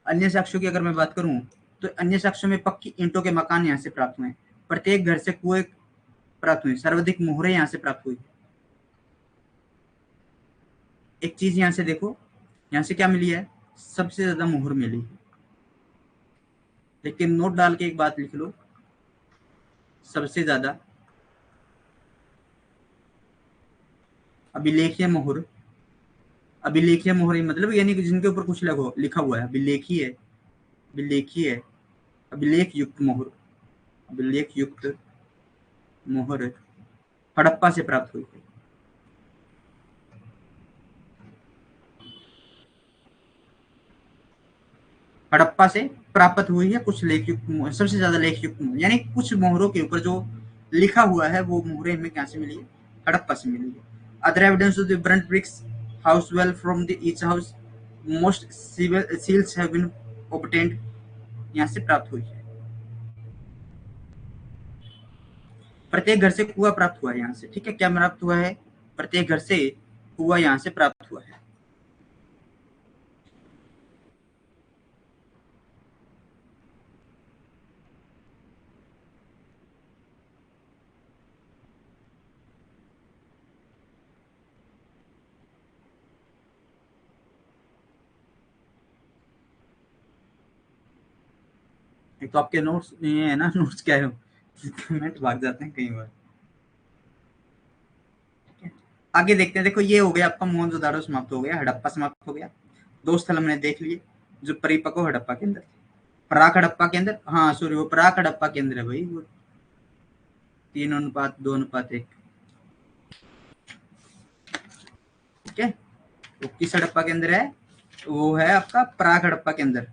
अन्य साक्ष्यों की अगर मैं बात करूं, तो अन्य साक्ष्यों में पक्की ईंटों के मकान यहाँ से प्राप्त हुए, प्रत्येक घर से कुएं प्राप्त हुई, सर्वाधिक मोहरें यहाँ से प्राप्त हुई। एक चीज यहाँ से देखो, यहाँ से क्या मिली है, सबसे ज्यादा मोहर मिली है। लेकिन नोट डाल के एक बात लिख लो, सबसे ज्यादा अभिलेखीय मोहर, अभिलेखीय मोहर मतलब यानी कि जिनके ऊपर कुछ लिखा हुआ है, अभिलेखीय, अभिलेखीय, अभिलेख युक्त मोहर, अभिलेख युक्त मोहर हड़प्पा से प्राप्त हुई है। हड़प्पा से प्राप्त हुई है कुछ लेख युक्त, सबसे ज्यादा लेख युक्त, यानी कुछ मोहरों के ऊपर जो लिखा हुआ है वो मोहरें हमें कहाँ से मिली है, हड़प्पा से मिली है। Other evidence of the burnt bricks house well from the each house, most seals have been obtained, यहाँ से प्राप्त हुई है। प्रत्येक घर से कुआं प्राप्त हुआ है यहाँ से, ठीक है। क्या प्राप्त हुआ है, प्रत्येक घर से कुआं यहाँ से प्राप्त हुआ है। एक तो आपके नोट्स ये है ना, नोट्स क्या है, कमेंट भाग जाते हैं कई बार। आगे देखते हैं। देखो ये हो गया आपका मोहनजोदाड़ो समाप्त हो गया, हड़प्पा समाप्त हो गया। 2 स्थल हमने देख लिए जो परिपक्व हड़प्पा के अंदर थे। प्राक हड़प्पा के अंदर, हाँ सॉरी, वो प्राक हड़प्पा के अंदर है भाई, वो 3:2:1। ठीक है, वो किस हड़प्पा के अंदर है? वो है आपका प्राग हड़प्पा के अंदर।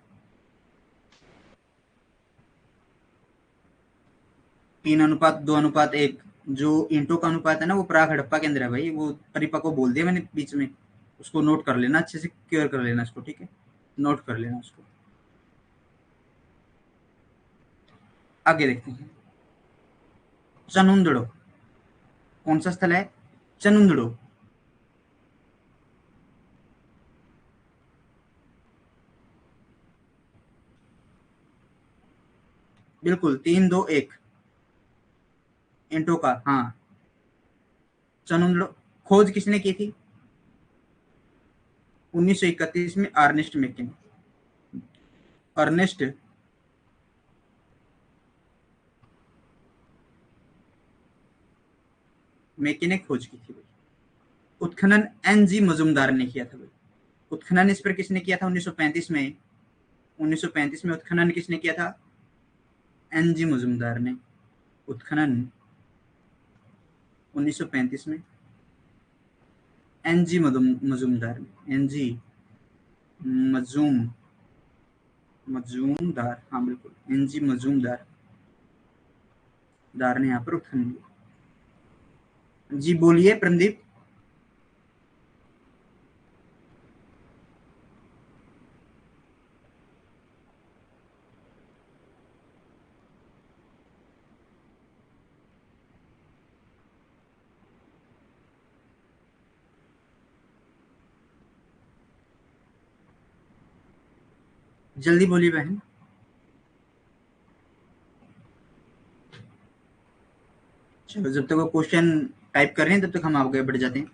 3:2:1 जो ईंटों का अनुपात है ना, वो प्राग हड़प्पा के अंदर है भाई। वो परिपक्व बोल दिया मैंने बीच में, उसको नोट कर लेना, अच्छे से क्लियर कर लेना इसको, ठीक है, नोट कर लेना उसको। आगे देखते हैं, चनुंदड़ो कौन सा स्थल है? चनुंदड़ो। बिल्कुल, 3:2:1 ईंटों का, हाँ। चनुंदड़ो खोज किसने की थी? 1931 में अर्नेस्ट मेकिन। अर्नेस्ट मेकी ने खोज की थी भाई। उत्खनन एनजी मजुमदार ने किया था भाई। उत्खनन इस पर किसने किया था 1935 में? 1935 में उत्खनन किसने किया था? एनजी मजुमदार ने। उत्खनन 1935 में एनजी मजुमदार ने। एनजी मजूम मजूमदार, हाँ बिल्कुल, एनजी मजूमदार दार ने यहाँ पर उत्खनन किया। जी बोलिए प्रदीप। जल्दी बोलिए बहन। चलो, जब तक वो क्वेश्चन टाइप कर रहे हैं तब तक हम आगे बढ़ जाते हैं।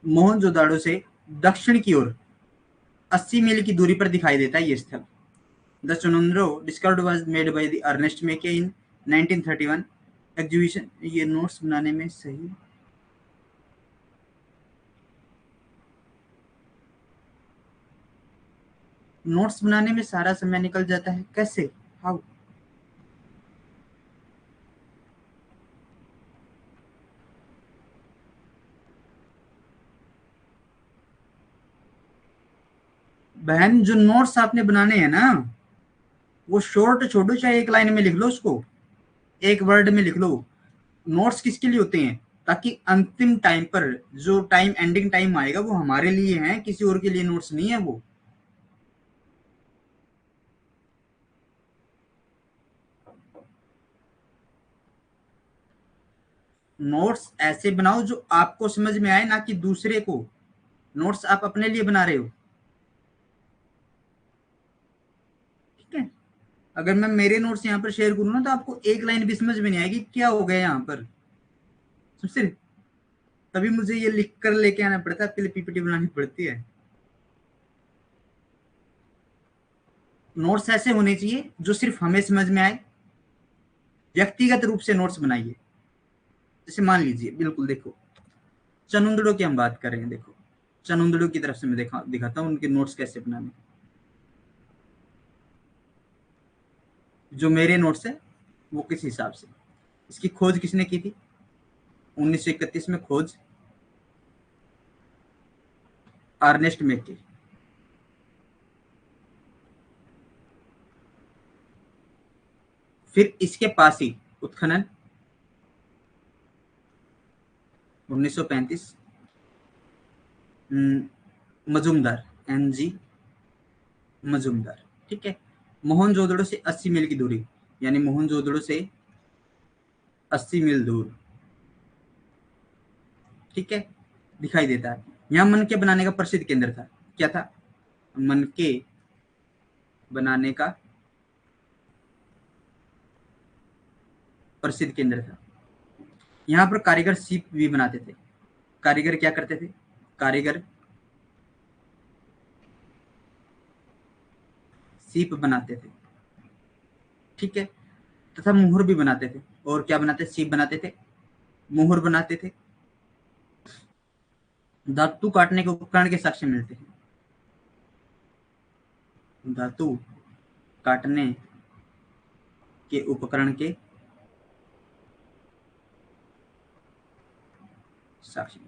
मोहनजोदाड़ो से दक्षिण की ओर 80 मील की दूरी पर दिखाई देता है ये स्थल। The Chanhudaro discovered was made by the Ernest Mackay in 1931। Exhibition, ये नोट्स बनाने में सही, नोट्स बनाने में सारा समय निकल जाता है, कैसे, हाउ? बहन, जो नोट्स आपने बनाने हैं ना, वो शॉर्ट छोड़ो, चाहे एक लाइन में लिख लो उसको, एक वर्ड में लिख लो। नोट्स किसके लिए होते हैं? ताकि अंतिम टाइम पर, जो टाइम एंडिंग टाइम आएगा, वो हमारे लिए है, किसी और के लिए नोट्स नहीं है वो। नोट्स ऐसे बनाओ जो आपको समझ में आए, ना कि दूसरे को। नोट्स आप अपने लिए बना रहे हो, ठीक है। अगर मैं मेरे नोट्स यहाँ पर शेयर करूँ ना, तो आपको एक लाइन भी समझ में नहीं आएगी क्या हो गया यहाँ पर, समझते? तभी मुझे ये लिख कर लेके आना पड़ता है, पहले पीपीटी बनानी पड़ती है। नोट्स ऐसे होने चाहिए जो सिर्फ हमें समझ में आए। व्यक्तिगत रूप से नोट्स बनाइए। जैसे मान लीजिए, बिल्कुल देखो, चनुंदड़ों की हम बात कर रहे हैं, देखो चनुंदड़ों की तरफ से मैं दिखाता हूँ उनके नोट्स कैसे बनाने। जो मेरे नोट्स है वो किस हिसाब से, इसकी खोज किसने की थी? 1931 में खोज अर्नेस्ट मेके। फिर इसके पास ही उत्खनन 1935 मजुमदार, एनजी मजुमदार, ठीक है। मोहनजोदड़ो से 80 मील की दूरी, यानी मोहनजोदड़ो से 80 मील दूर, ठीक है, दिखाई देता है। यहाँ मनके बनाने का प्रसिद्ध केंद्र था, क्या था? मनके बनाने का प्रसिद्ध केंद्र था। यहाँ पर कारीगर सीप भी बनाते थे। कारीगर क्या करते थे? कारीगर सीप बनाते थे, ठीक है, तथा मुहर भी बनाते थे। और क्या बनाते? सीप बनाते थे, मुहर बनाते थे। धातु काटने के उपकरण के साक्ष्य मिलते हैं। धातु काटने के उपकरण के साक्ष्य।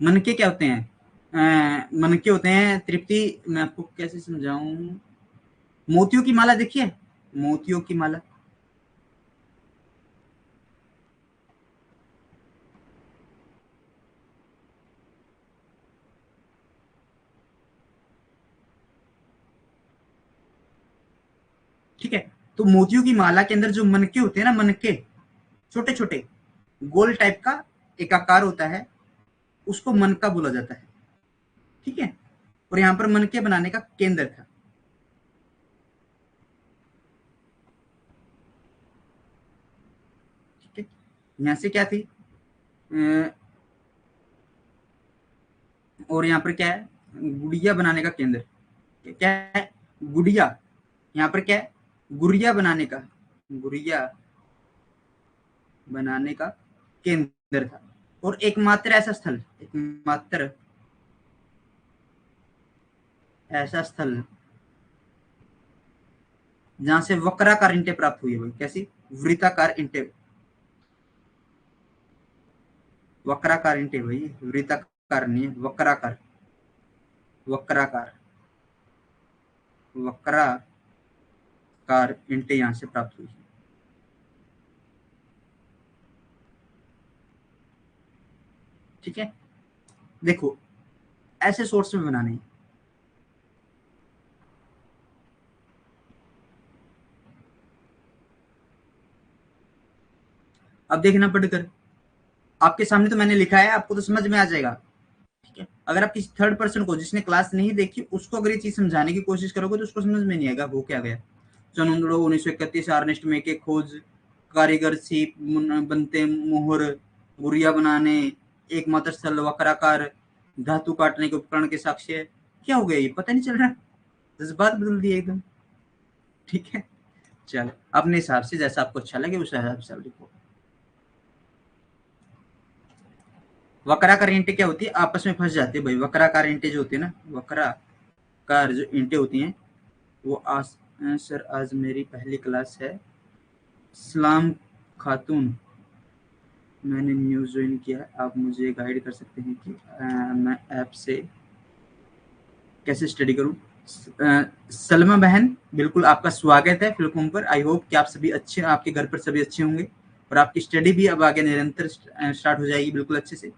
मनके क्या होते हैं? मनके होते हैं। तृप्ति, मैं आपको कैसे समझाऊं, मोतियों की माला देखिए, मोतियों की माला, ठीक है। तो मोतियों की माला के अंदर जो मनके होते हैं ना, मनके छोटे छोटे गोल टाइप का एक आकार होता है, उसको मनका बोला जाता है, ठीक है। और यहाँ पर मनके बनाने का केंद्र था, ठीक है। यहाँ से क्या थी, और यहाँ पर क्या है, गुड़िया बनाने का केंद्र, क्या है, गुड़िया, यहाँ पर क्या है, गुड़िया बनाने का, गुड़िया बनाने का केंद्र था। और एकमात्र ऐसा स्थल, एकमात्र ऐसा स्थल जहां से वक्राकार ईंटें प्राप्त हुई है, भाई कैसी, वृत्ताकार ईंटें, वक्राकार ईंटें भाई, वृत्ताकार नहीं है, वक्राकार, वक्राकार, वक्राकार ईंटें यहां से प्राप्त हुई, ठीक है। देखो, ऐसे सोर्स में बनाने हैं। अब देखना पढ़कर, आपके सामने तो मैंने लिखा है, आपको तो समझ में आ जाएगा, ठीक है। अगर आप किसी थर्ड पर्सन को, जिसने क्लास नहीं देखी, उसको अगर ये चीज समझाने की कोशिश करोगे तो उसको समझ में नहीं आएगा वो क्या गया। चनुंदड़ो 1931, आर्नेस्ट मे के खोज, कारीगर सीप बनते मोहर, गुड़िया बनाने, एकमात्र स्थल वक्राकार, धातु काटने के उपकरण के साक्ष्य, क्या हो गया, ये पता नहीं चल रहा, जज्बात बदल दिए एकदम, ठीक है। चलो अपने हिसाब से जैसा आपको अच्छा लगे उस हिसाब से आप लिखो। वक्राकार ईंटें क्या होती है, आपस में फंस जाती है भाई, वक्राकार ईंटें जो होती है ना, वक्राकार जो ईंटें होती हैं, वो आज, सर आज मेरी पहली क्लास है, इस्लाम खातून, मैंने न्यूज़ ज्वाइन किया है, आप मुझे गाइड कर सकते हैं कि मैं ऐप से कैसे स्टडी करूं। सलमा बहन, बिल्कुल आपका स्वागत है प्लेटफॉर्म पर। आई होप कि आप सभी अच्छे, आपके घर पर सभी अच्छे होंगे और आपकी स्टडी भी अब आगे निरंतर स्टार्ट हो जाएगी बिल्कुल अच्छे से।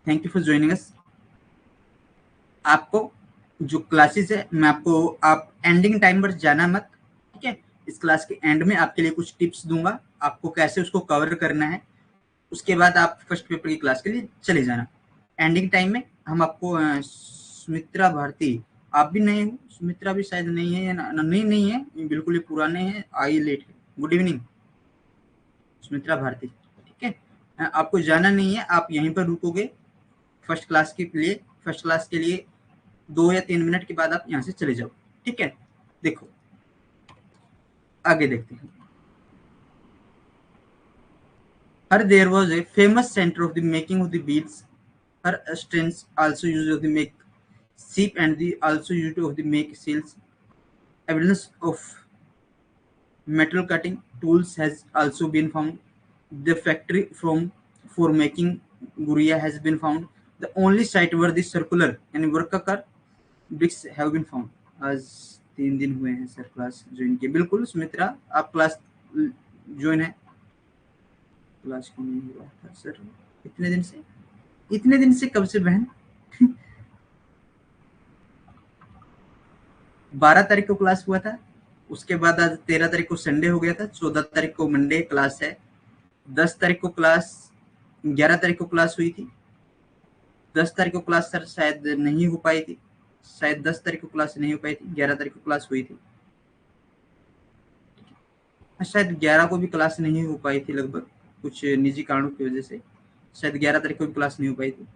Thank you for joining us. आपको जो क्लासेस है, मैं आपको, आप एंडिंग टाइम पर जाना मत, ठीक है। इस क्लास के एंड में आपके लिए कुछ टिप्स दूंगा, आपको कैसे उसको कवर करना है, उसके बाद आप फर्स्ट पेपर की क्लास के लिए चले जाना। एंडिंग टाइम में हम आपको सुमित्रा भारती, आप भी नए हो, सुमित्रा भी शायद नहीं है, या नहीं नहीं है, बिल्कुल ही पुराने हैं, आई लेट है। गुड इवनिंग सुमित्रा भारती, ठीक है। आपको जाना नहीं है, आप यहीं पर रुकोगे फर्स्ट क्लास के लिए, फर्स्ट क्लास के लिए 2 या 3 मिनट के बाद आप यहाँ से चले जाओ, ठीक है। देखो आगे देखते हैं। Her there was a famous center of the making of the beads. Her strengths also used of the make sheep and the also used of the make seals. Evidence of metal cutting tools has also been found. The factory from for making guriya has been found. The only site where the circular and workaकार bricks have been found. आज 3 दिन हुए हैं sir class join किए, बिल्कुल सुमित्रा आप class join है, class को नहीं हुआ था सर इतने दिन से, इतने दिन से कब से बहन, 12 तारीख को क्लास हुआ था, उसके बाद आज 13 तारीख को संडे हो गया था, 14 तारीख को मंडे क्लास है, 10 तारीख को क्लास, 11 तारीख को क्लास हुई थी, 10 तारीख को क्लास सर शायद नहीं हो पाई थी, शायद 10 तारीख को क्लास नहीं हो पाई थी, 11 तारीख को क्लास हुई थी, शायद 11 को भी क्लास नहीं हो पाई थी, लगभग कुछ निजी कारणों की वजह से शायद 11 तारीख को भी क्लास नहीं हो पाई थी।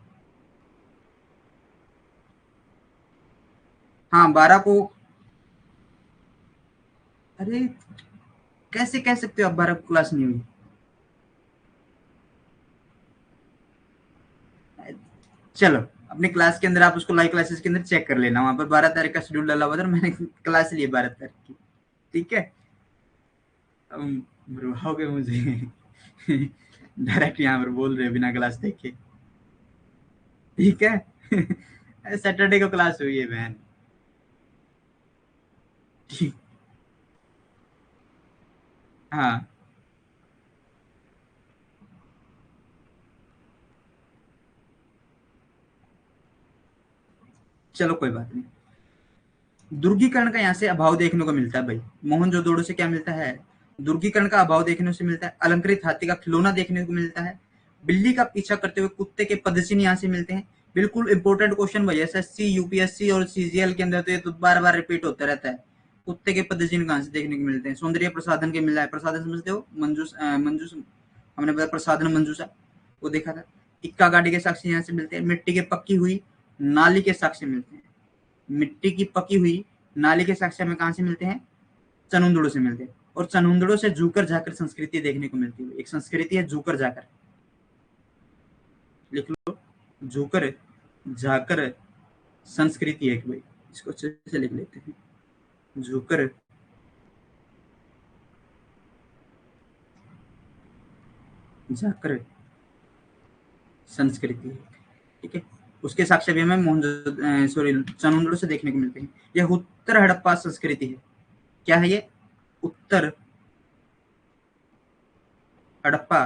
हाँ 12 को, अरे कैसे कह सकते हो आप 12 को क्लास नहीं हुई, चलो अपने क्लास के अंदर आप उसको लाइव क्लासेस के अंदर चेक कर लेना, वहां पर 12 तारीख का शेड्यूल डाला हुआ था, मैंने क्लास ली 12 तारीख की, ठीक है। मरवाओगे मुझे डायरेक्ट यहाँ पर बोल रहे हो बिना क्लास देखे, ठीक है। सैटरडे को क्लास हुई है बहन। हाँ चलो कोई बात नहीं। दुर्गीकरण का यहाँ से अभाव देखने को मिलता है भाई। मोहनजोदड़ो से क्या मिलता है? दुर्गीकरण का अभाव देखने से मिलता है। अलंकृत हाथी का खिलौना देखने को मिलता है। बिल्ली का पीछा करते हुए कुत्ते के पदचिन्ह यहाँ से मिलते हैं। बिल्कुल इंपॉर्टेंट क्वेश्चन भाई, एसएससी यूपीएससी और सीजीएल के अंदर तो ये तो बार बार रिपीट होता रहता है। कुत्ते के पदचिन्ह कहाँ से देखने को मिलते हैं? सौंदर्य प्रसाधन के मिला है। प्रसाधन समझते हो? मंजूस मंजूस हमने बताया प्रसाधन मंजूषा, वो देखा था। इक्का गाड़ी के साक्ष्य यहाँ से मिलते हैं। मिट्टी के पक्की हुई नाली के साक्ष्य मिलते हैं। मिट्टी की पकी हुई नाली के साक्ष्य में कहां से मिलते हैं? चनुंदड़ों से मिलते हैं। और चनुंदड़ों से झूकर जाकर संस्कृति देखने को मिलती है। एक संस्कृति है झूकर जाकर, लिख लो, झूकर जाकर संस्कृति है भाई। इसको अच्छे से लिख लेते हैं, झूकर जाकर संस्कृति है। ठीक है, उसके साक्ष्य भी हमें चनुंदड़ों से देखने को मिलते हैं। यह उत्तर हड़प्पा संस्कृति है। क्या है ये? उत्तर हड़प्पा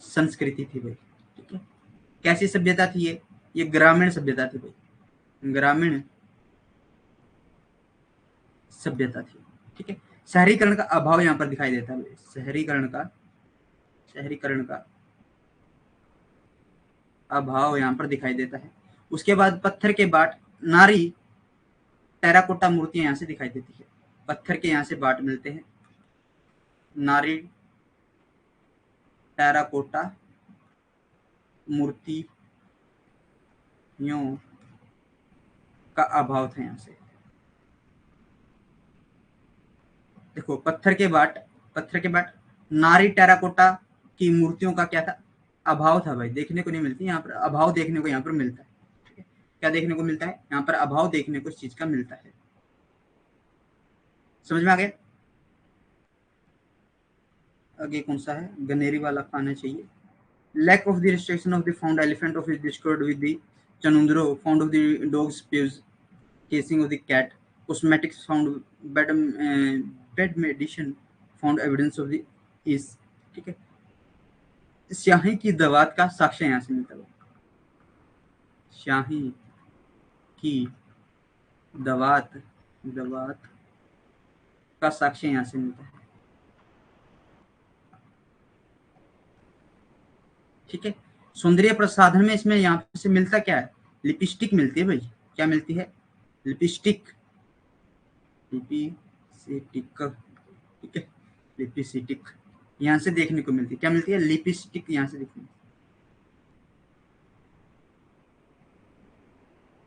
संस्कृति थी भाई। ठीक है, कैसी सभ्यता थी ये ग्रामीण सभ्यता थी भाई, ग्रामीण सभ्यता थी। ठीक है, शहरीकरण का अभाव यहाँ पर दिखाई देता है भाई। शहरीकरण का अभाव यहाँ पर दिखाई देता है। उसके बाद पत्थर के बाट, नारी, टेराकोटा मूर्तियां यहाँ से दिखाई देती है। पत्थर के यहाँ से बाट मिलते हैं। नारी, टेराकोटा मूर्तियों का अभाव था यहाँ से। देखो पत्थर के बाट, नारी, टेराकोटा की मूर्तियों का क्या था? अभाव था भाई, देखने को नहीं मिलती। यहाँ पर अभाव देखने को यहाँ पर मिलता है। ठीक है, क्या देखने को मिलता है? यहाँ पर अभाव देखने को इस चीज का मिलता है। समझ में आ गया? आगे कौन सा है? गनेरी वाला आना चाहिए। Lack of the restriction of the found elephant of discovered with the Chanhudaro found of the dogs page casing of the cat, cosmetics found, bed bed medicine found evidence of the is। ठीक है, स्याही की दवात का साक्ष्य यहाँ से मिलता है। स्याही की दवात दवात का साक्ष्य यहाँ से मिलता है। ठीक है, सौंदर्य प्रसाधन में इसमें यहाँ से मिलता क्या है? लिपस्टिक मिलती है भाई। क्या मिलती है? Lipstick, lipstick. ठीक है, लिपस्टिक यहाँ से देखने को मिलती है। क्या मिलती है? लिपस्टिक यहाँ से देखने।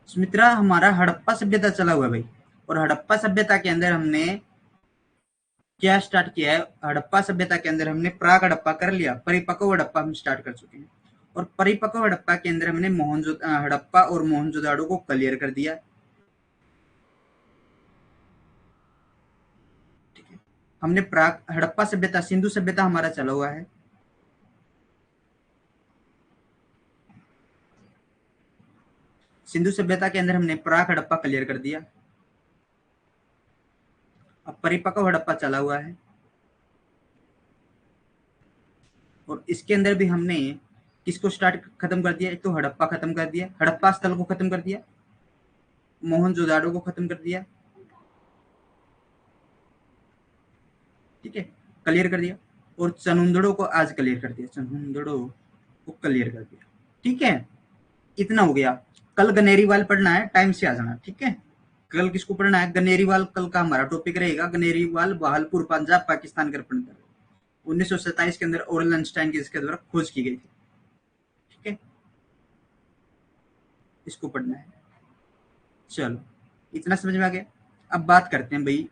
सुमित्रा, हमारा हड़प्पा सभ्यता चला हुआ है भाई। और हड़प्पा सभ्यता के अंदर हमने क्या स्टार्ट किया है? हड़प्पा सभ्यता के अंदर हमने प्राक हड़प्पा कर लिया, परिपक्व हड़प्पा हम स्टार्ट कर चुके हैं। और परिपक्व हड़प्पा के अंदर हमने हड़प्पा और मोहनजोदाड़ो को क्लियर कर दिया। ठीक है, हमने प्राक हड़प्पा सभ्यता, सिंधु सभ्यता हमारा चला हुआ है। सिंधु सभ्यता के अंदर हमने प्राक हड़प्पा क्लियर कर दिया। अब परिपक्व हड़प्पा चला हुआ है। और इसके अंदर भी हमने किसको स्टार्ट खत्म कर दिया? एक तो हड़प्पा खत्म कर दिया, हड़प्पा स्थल को खत्म कर दिया, मोहनजोदाड़ो को खत्म कर दिया। ठीक है, क्लियर कर दिया। और चनुंदड़ो को आज क्लियर कर दिया, चनुंदड़ो को क्लियर कर दिया। ठीक है, इतना हो गया। कल गनेरीवाल पढ़ना है, टाइम से आ जाना। ठीक है, कल किसको पढ़ना है? गनेरीवाल। कल का हमारा टॉपिक रहेगा गनेरीवाल, बहालपुर, पंजाब, पाकिस्तान का अर्पण कर 1927 के अंदर ओरल आइंस्टाइन की इसके द्वारा खोज की गई थी। ठीक है, इसको पढ़ना है। चलो, इतना समझ में आ गया। अब बात करते हैं भाई,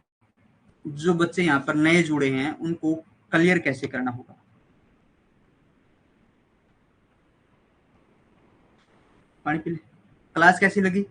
जो बच्चे यहाँ पर नए जुड़े हैं उनको क्लियर कैसे करना होगा। पानी पी ले। क्लास कैसी लगी?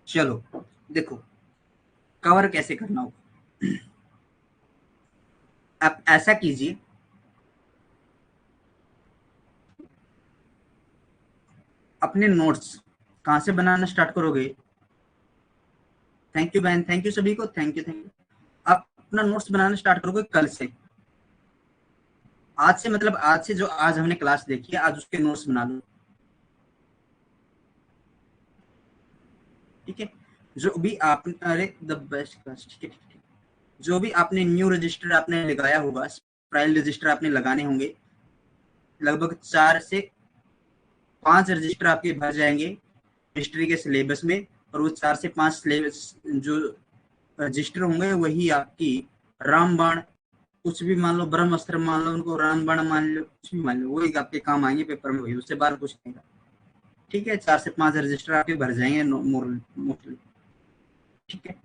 चलो देखो कवर कैसे करना होगा। आप ऐसा कीजिए, अपने नोट्स कहाँ से बनाना स्टार्ट करोगे। थैंक यू बहन, थैंक यू सभी को, थैंक यू थैंक यू। आप अपना नोट्स बनाना स्टार्ट करोगे कल से। आज से मतलब आज से जो आज हमने क्लास देखी है, आज उसके नोट्स बना लो। ठीक है, जो भी आप, अरे द बेस्ट क्लास, ठीक है ठीक है। जो भी आपने न्यू रजिस्टर आपने लगाया होगा, फाइल रजिस्टर आपने लगाने होंगे, लगभग 4 से 5 रजिस्टर आपके भर जाएंगे हिस्ट्री के सिलेबस में। और वो 4 से 5 सिलेबस जो रजिस्टर होंगे वही आपकी रामबाण, कुछ भी मान लो, ब्रह्मास्त्र मान लो, उनको रामबाण मान लो, कुछ भी मान लो, वही आपके काम आएंगे पेपर में, वही, उससे बाहर कुछ नहीं। ठीक है, 4 से 5 रजिस्टर आपके भर जाएंगे मोस्टली। ठीक है,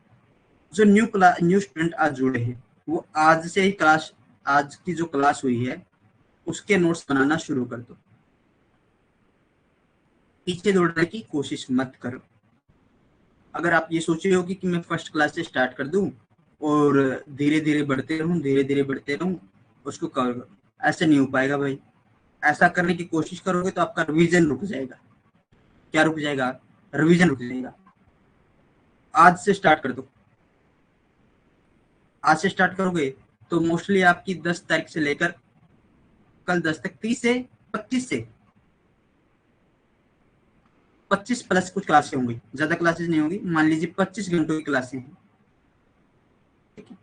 जो न्यू स्टूडेंट आज जुड़े हैं, वो आज से ही क्लास, आज की जो क्लास हुई है उसके नोट्स बनाना शुरू कर दो। पीछे दौड़ने की कोशिश मत करो। अगर आप ये सोच रहे हो कि मैं फर्स्ट क्लास से स्टार्ट कर दूं और धीरे धीरे बढ़ते रहूं, धीरे धीरे बढ़ते रहूं, उसको कवर करो, ऐसे नहीं हो पाएगा भाई। ऐसा करने की कोशिश करोगे तो आपका रिवीजन रुक जाएगा। क्या रुक जाएगा? रिवीजन रुक जाएगा। आज से स्टार्ट कर दो। आज से स्टार्ट करोगे तो मोस्टली आपकी 10 तारीख से लेकर कल 10 तक, 30 से 25 प्लस कुछ क्लासें होंगी, ज्यादा क्लासेस नहीं होंगी, मान लीजिए 25 घंटों की क्लासें हैं। ठीक है,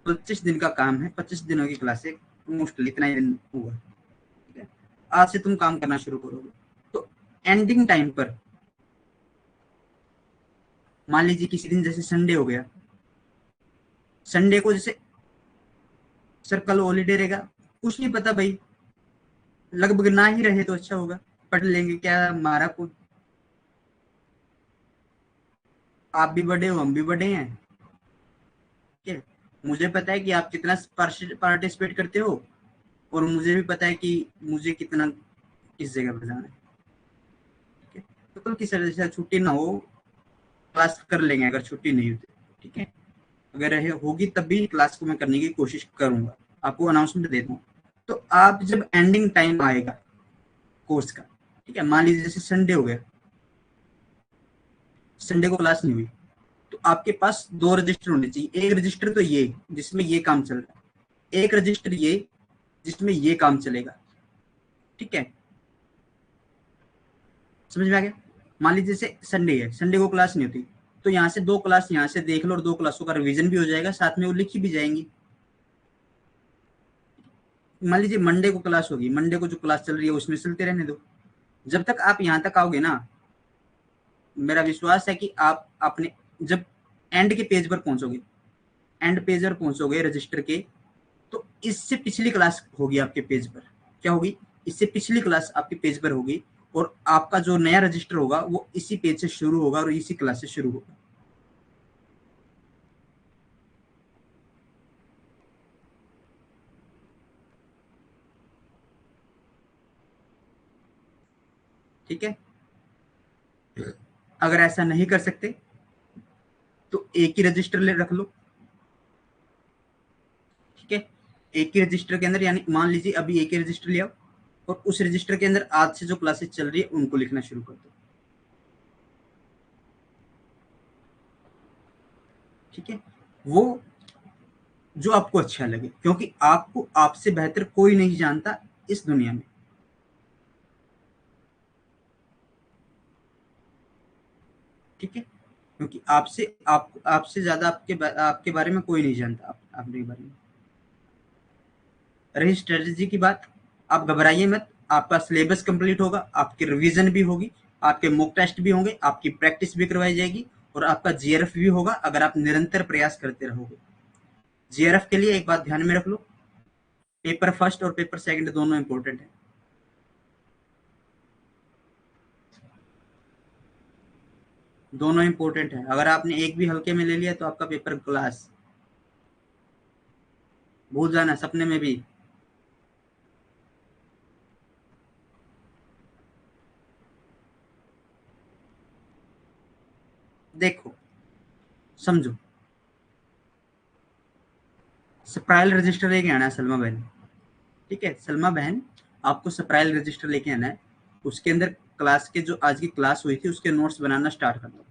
25 दिन का काम है, 25 दिनों की क्लासें, मोस्टली इतना ही दिन हुआ। ठीक है, आज से तुम काम करना शुरू करोगे तो एंडिंग टाइम पर, मान लीजिए किसी दिन जैसे संडे हो गया, संडे को जैसे सर कल हॉलीडे रहेगा, कुछ नहीं पता भाई, लगभग ना ही रहे तो अच्छा होगा, पढ़ लेंगे, क्या हमारा को, आप भी बड़े हो हम भी बड़े हैं। ठीक है, मुझे पता है कि आप कितना पार्टिसिपेट करते हो, और मुझे भी पता है कि मुझे कितना किस जगह पर जाना है। ठीक है, तो कल किसी वजह से छुट्टी ना हो, क्लास कर लेंगे अगर छुट्टी नहीं होती। ठीक है, अगर होगी तब भी क्लास को मैं करने की कोशिश करूंगा, आपको अनाउंसमेंट देता हूँ। तो आप जब एंडिंग टाइम आएगा कोर्स का, ठीक है, मान लीजिए जैसे संडे हो गया, संडे को क्लास नहीं हुई, तो आपके पास 2 रजिस्टर होने चाहिए। एक रजिस्टर तो ये जिसमें ये काम चल रहा है, एक रजिस्टर ये जिसमें ये काम चलेगा। ठीक है, समझ में आ गया? मान लीजिए जैसे संडे है, संडे को क्लास नहीं होती, तो यहाँ से 2 क्लास यहाँ से देख लो और 2 क्लासों का रिवीजन भी हो जाएगा, साथ में वो लिखी भी जाएंगी। मान लीजिए मंडे को क्लास होगी, मंडे को जो क्लास चल रही है उसमें चलते रहने दो। जब तक आप यहाँ तक आओगे ना, मेरा विश्वास है कि आप अपने, जब एंड के पेज पर पहुंचोगे, एंड पेज पर पहुंचोगे रजिस्टर के, तो इससे पिछली क्लास होगी आपके पेज पर। क्या होगी? इससे पिछली क्लास आपके पेज पर होगी, और आपका जो नया रजिस्टर होगा वो इसी पेज से शुरू होगा और इसी क्लास से शुरू होगा। ठीक है, अगर ऐसा नहीं कर सकते तो एक ही रजिस्टर ले रख लो। ठीक है, एक ही रजिस्टर के अंदर, यानी मान लीजिए अभी एक ही रजिस्टर ले आओ, और उस रजिस्टर के अंदर आज से जो क्लासेस चल रही है उनको लिखना शुरू कर दो। ठीक है, वो जो आपको अच्छा लगे, क्योंकि आपको आपसे बेहतर कोई नहीं जानता इस दुनिया में। ठीक है, क्योंकि आपसे ज्यादा आपके बारे में कोई नहीं जानता, आपके बारे में। रही स्ट्रेटेजी की बात, आप घबराइए मत, आपका सिलेबस कंप्लीट होगा, आपकी रिवीजन भी होगी, आपके मॉक टेस्ट भी होंगे, आपकी प्रैक्टिस भी करवाई जाएगी, और आपका जीआरएफ भी होगा अगर आप निरंतर प्रयास करते रहोगे। जीआरएफ के लिए एक बात ध्यान में रख लो, पेपर फर्स्ट और पेपर सेकंड दोनों इंपॉर्टेंट है। दोनों इंपॉर्टेंट है, अगर आपने एक भी हल्के में ले लिया तो आपका पेपर क्लास, भूल जाना सपने में भी। देखो, समझो, स्पाइरल रजिस्टर लेके आना है सलमा बहन। ठीक है सलमा बहन, आपको स्पाइरल रजिस्टर लेके आना है। उसके अंदर क्लास के जो आज की क्लास हुई थी उसके नोट्स बनाना स्टार्ट कर दो।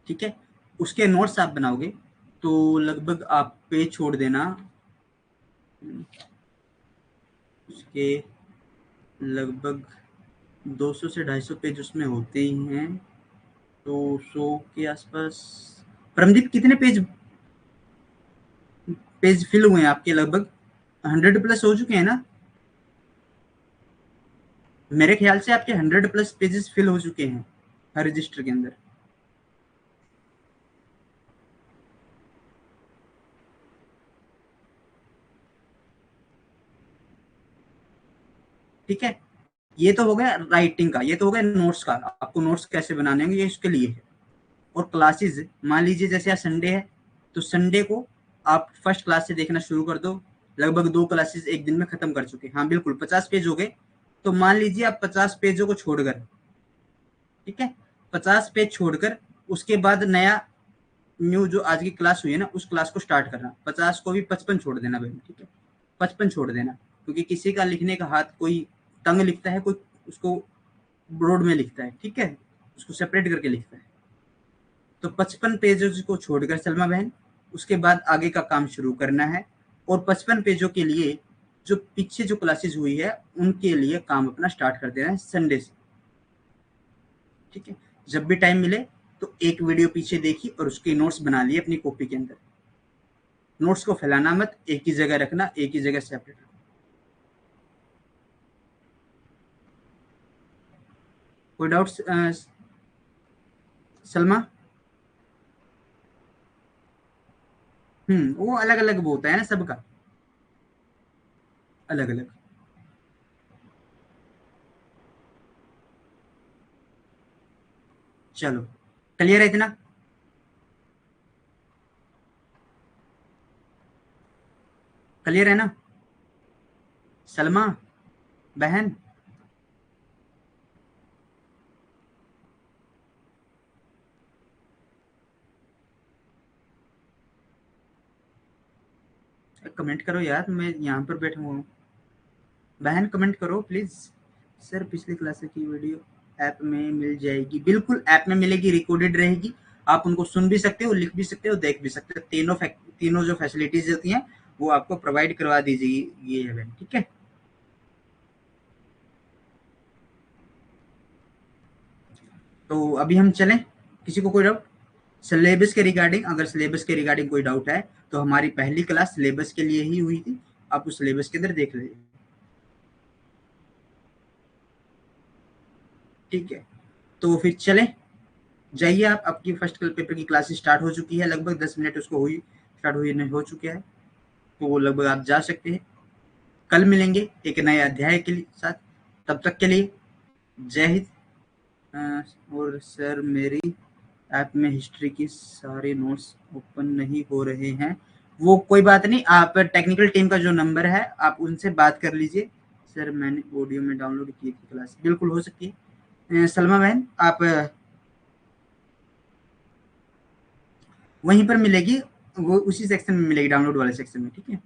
ठीक है, उसके नोट्स आप बनाओगे तो लगभग आप पेज छोड़ देना, उसके लगभग 200 से 250 पेज उसमें होते ही हैं, तो 100 के आसपास। परमदीप, कितने पेज पेज फिल हुए हैं आपके? लगभग 100 प्लस हो चुके हैं ना? मेरे ख्याल से आपके 100 प्लस पेजेस फिल हो चुके हैं हर रजिस्टर के अंदर। ठीक है, ये तो हो गया राइटिंग का, ये तो हो गया नोट्स का, आपको नोट्स कैसे बनाने होंगे ये इसके लिए है। और क्लासेस, मान लीजिए जैसे आज संडे है, तो संडे को आप फर्स्ट क्लास से देखना शुरू कर दो। लगभग 2 क्लासेस एक दिन में खत्म कर चुके, हाँ बिल्कुल 50 पेज हो गए। तो मान लीजिए आप 50 पेजों को छोड़कर, ठीक है, 50 पेज छोड़कर उसके बाद नया न्यू जो आज की क्लास हुई है ना उस क्लास को स्टार्ट करना। 50 को भी 55 छोड़ देना भाई, ठीक है, 55 छोड़ देना, क्योंकि किसी का लिखने का हाथ कोई तंग लिखता है, कोई उसको ब्रॉड में लिखता है, ठीक है, उसको सेपरेट करके लिखता है। तो 55 पेजेस को छोड़कर सलमा बहन उसके बाद आगे का काम शुरू करना है। और 55 पेजों के लिए जो पीछे जो क्लासेस हुई है उनके लिए काम अपना स्टार्ट कर देना है संडे से। ठीक है, जब भी टाइम मिले तो एक वीडियो पीछे देखी और उसके नोट्स बना लिए अपनी कॉपी के अंदर। नोट्स को फैलाना मत, एक ही जगह रखना, एक ही जगह सेपरेट रखना। कोई डाउट सलमा? वो अलग अलग वो होता है ना सबका, अलग अलग। चलो, क्लियर है इतना? क्लियर है ना सलमा बहन? कमेंट करो यार, मैं यहाँ पर बैठा हुआ हूँ। बहन कमेंट करो प्लीज। सर पिछली क्लास की वीडियो ऐप में मिल जाएगी? बिल्कुल ऐप में मिलेगी, रिकॉर्डेड रहेगी। आप उनको सुन भी सकते हो, लिख भी सकते हो, देख भी सकते हो। तीनों जो फैसिलिटीज होती हैं वो आपको प्रोवाइड करवा दी जाएगी ये है बहन, ठीक है। तो अभी हम चलें, किसी को कोई डाउट सिलेबस के रिगार्डिंग? अगर सिलेबस के रिगार्डिंग कोई डाउट है तो हमारी पहली क्लास सिलेबस के लिए ही हुई थी, आप उस सिलेबस के अंदर देख लीजिए। ठीक है, तो फिर चलें, जाइए आप, आपकी फर्स्ट पेपर की क्लास स्टार्ट हो चुकी है, लगभग 10 मिनट उसको हुई स्टार्ट हुई नहीं हो चुके हैं, तो वो लगभग आप जा सकते हैं। कल मिलेंगे एक नए अध्याय के लिए साथ, तब तक के लिए जय हिंद। और सर मेरी ऐप में हिस्ट्री की सारे नोट्स ओपन नहीं हो रहे हैं। वो कोई बात नहीं, आप टेक्निकल टीम का जो नंबर है आप उनसे बात कर लीजिए। सर मैंने ऑडियो में डाउनलोड की थी क्लास, बिल्कुल हो सकती है। सलमा बहन आप वहीं पर मिलेगी, वो उसी सेक्शन में मिलेगी, डाउनलोड वाले सेक्शन में, ठीक है।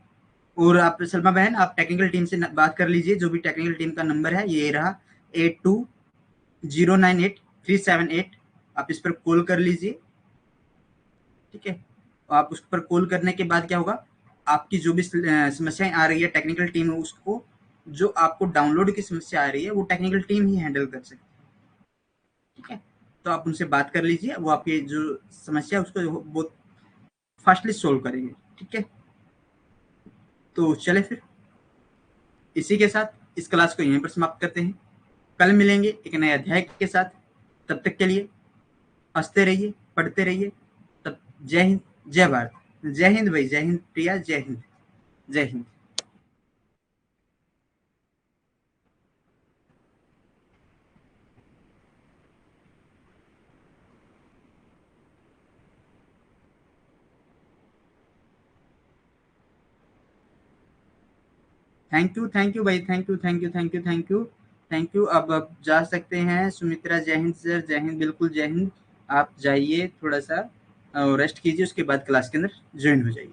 और आप सलमा बहन आप टेक्निकल टीम से बात कर लीजिए, जो भी टेक्निकल टीम का नंबर है ये रहा 82098378। आप इस पर कॉल कर लीजिए, ठीक है। आप उस पर कॉल करने के बाद क्या होगा, आपकी जो भी समस्याएं आ रही है टेक्निकल टीम उसको, जो आपको डाउनलोड की समस्या आ रही है वो टेक्निकल टीम ही हैंडल कर सकती है, ठीक है। तो आप उनसे बात कर लीजिए, वो आपकी जो समस्या है उसको बहुत फास्टली सोल्व करेंगे, ठीक है। तो चले फिर, इसी के साथ इस क्लास को यहीं पर समाप्त करते हैं। कल मिलेंगे एक नए अध्याय के साथ, तब तक के लिए हंसते रहिए, पढ़ते रहिए। तब जय हिंद, जय भारत। जय हिंद भाई, जय हिंद प्रिया, जय हिंद, जय हिंद। थैंक यू भाई, thank you, thank you, thank you, thank you. Thank you. अब आप जा सकते हैं। सुमित्रा, जय हिंद सर। जय हिंद, बिल्कुल जय हिंद। आप जाइए, थोड़ा सा रेस्ट कीजिए, उसके बाद क्लास के अंदर ज्वाइन हो जाइए।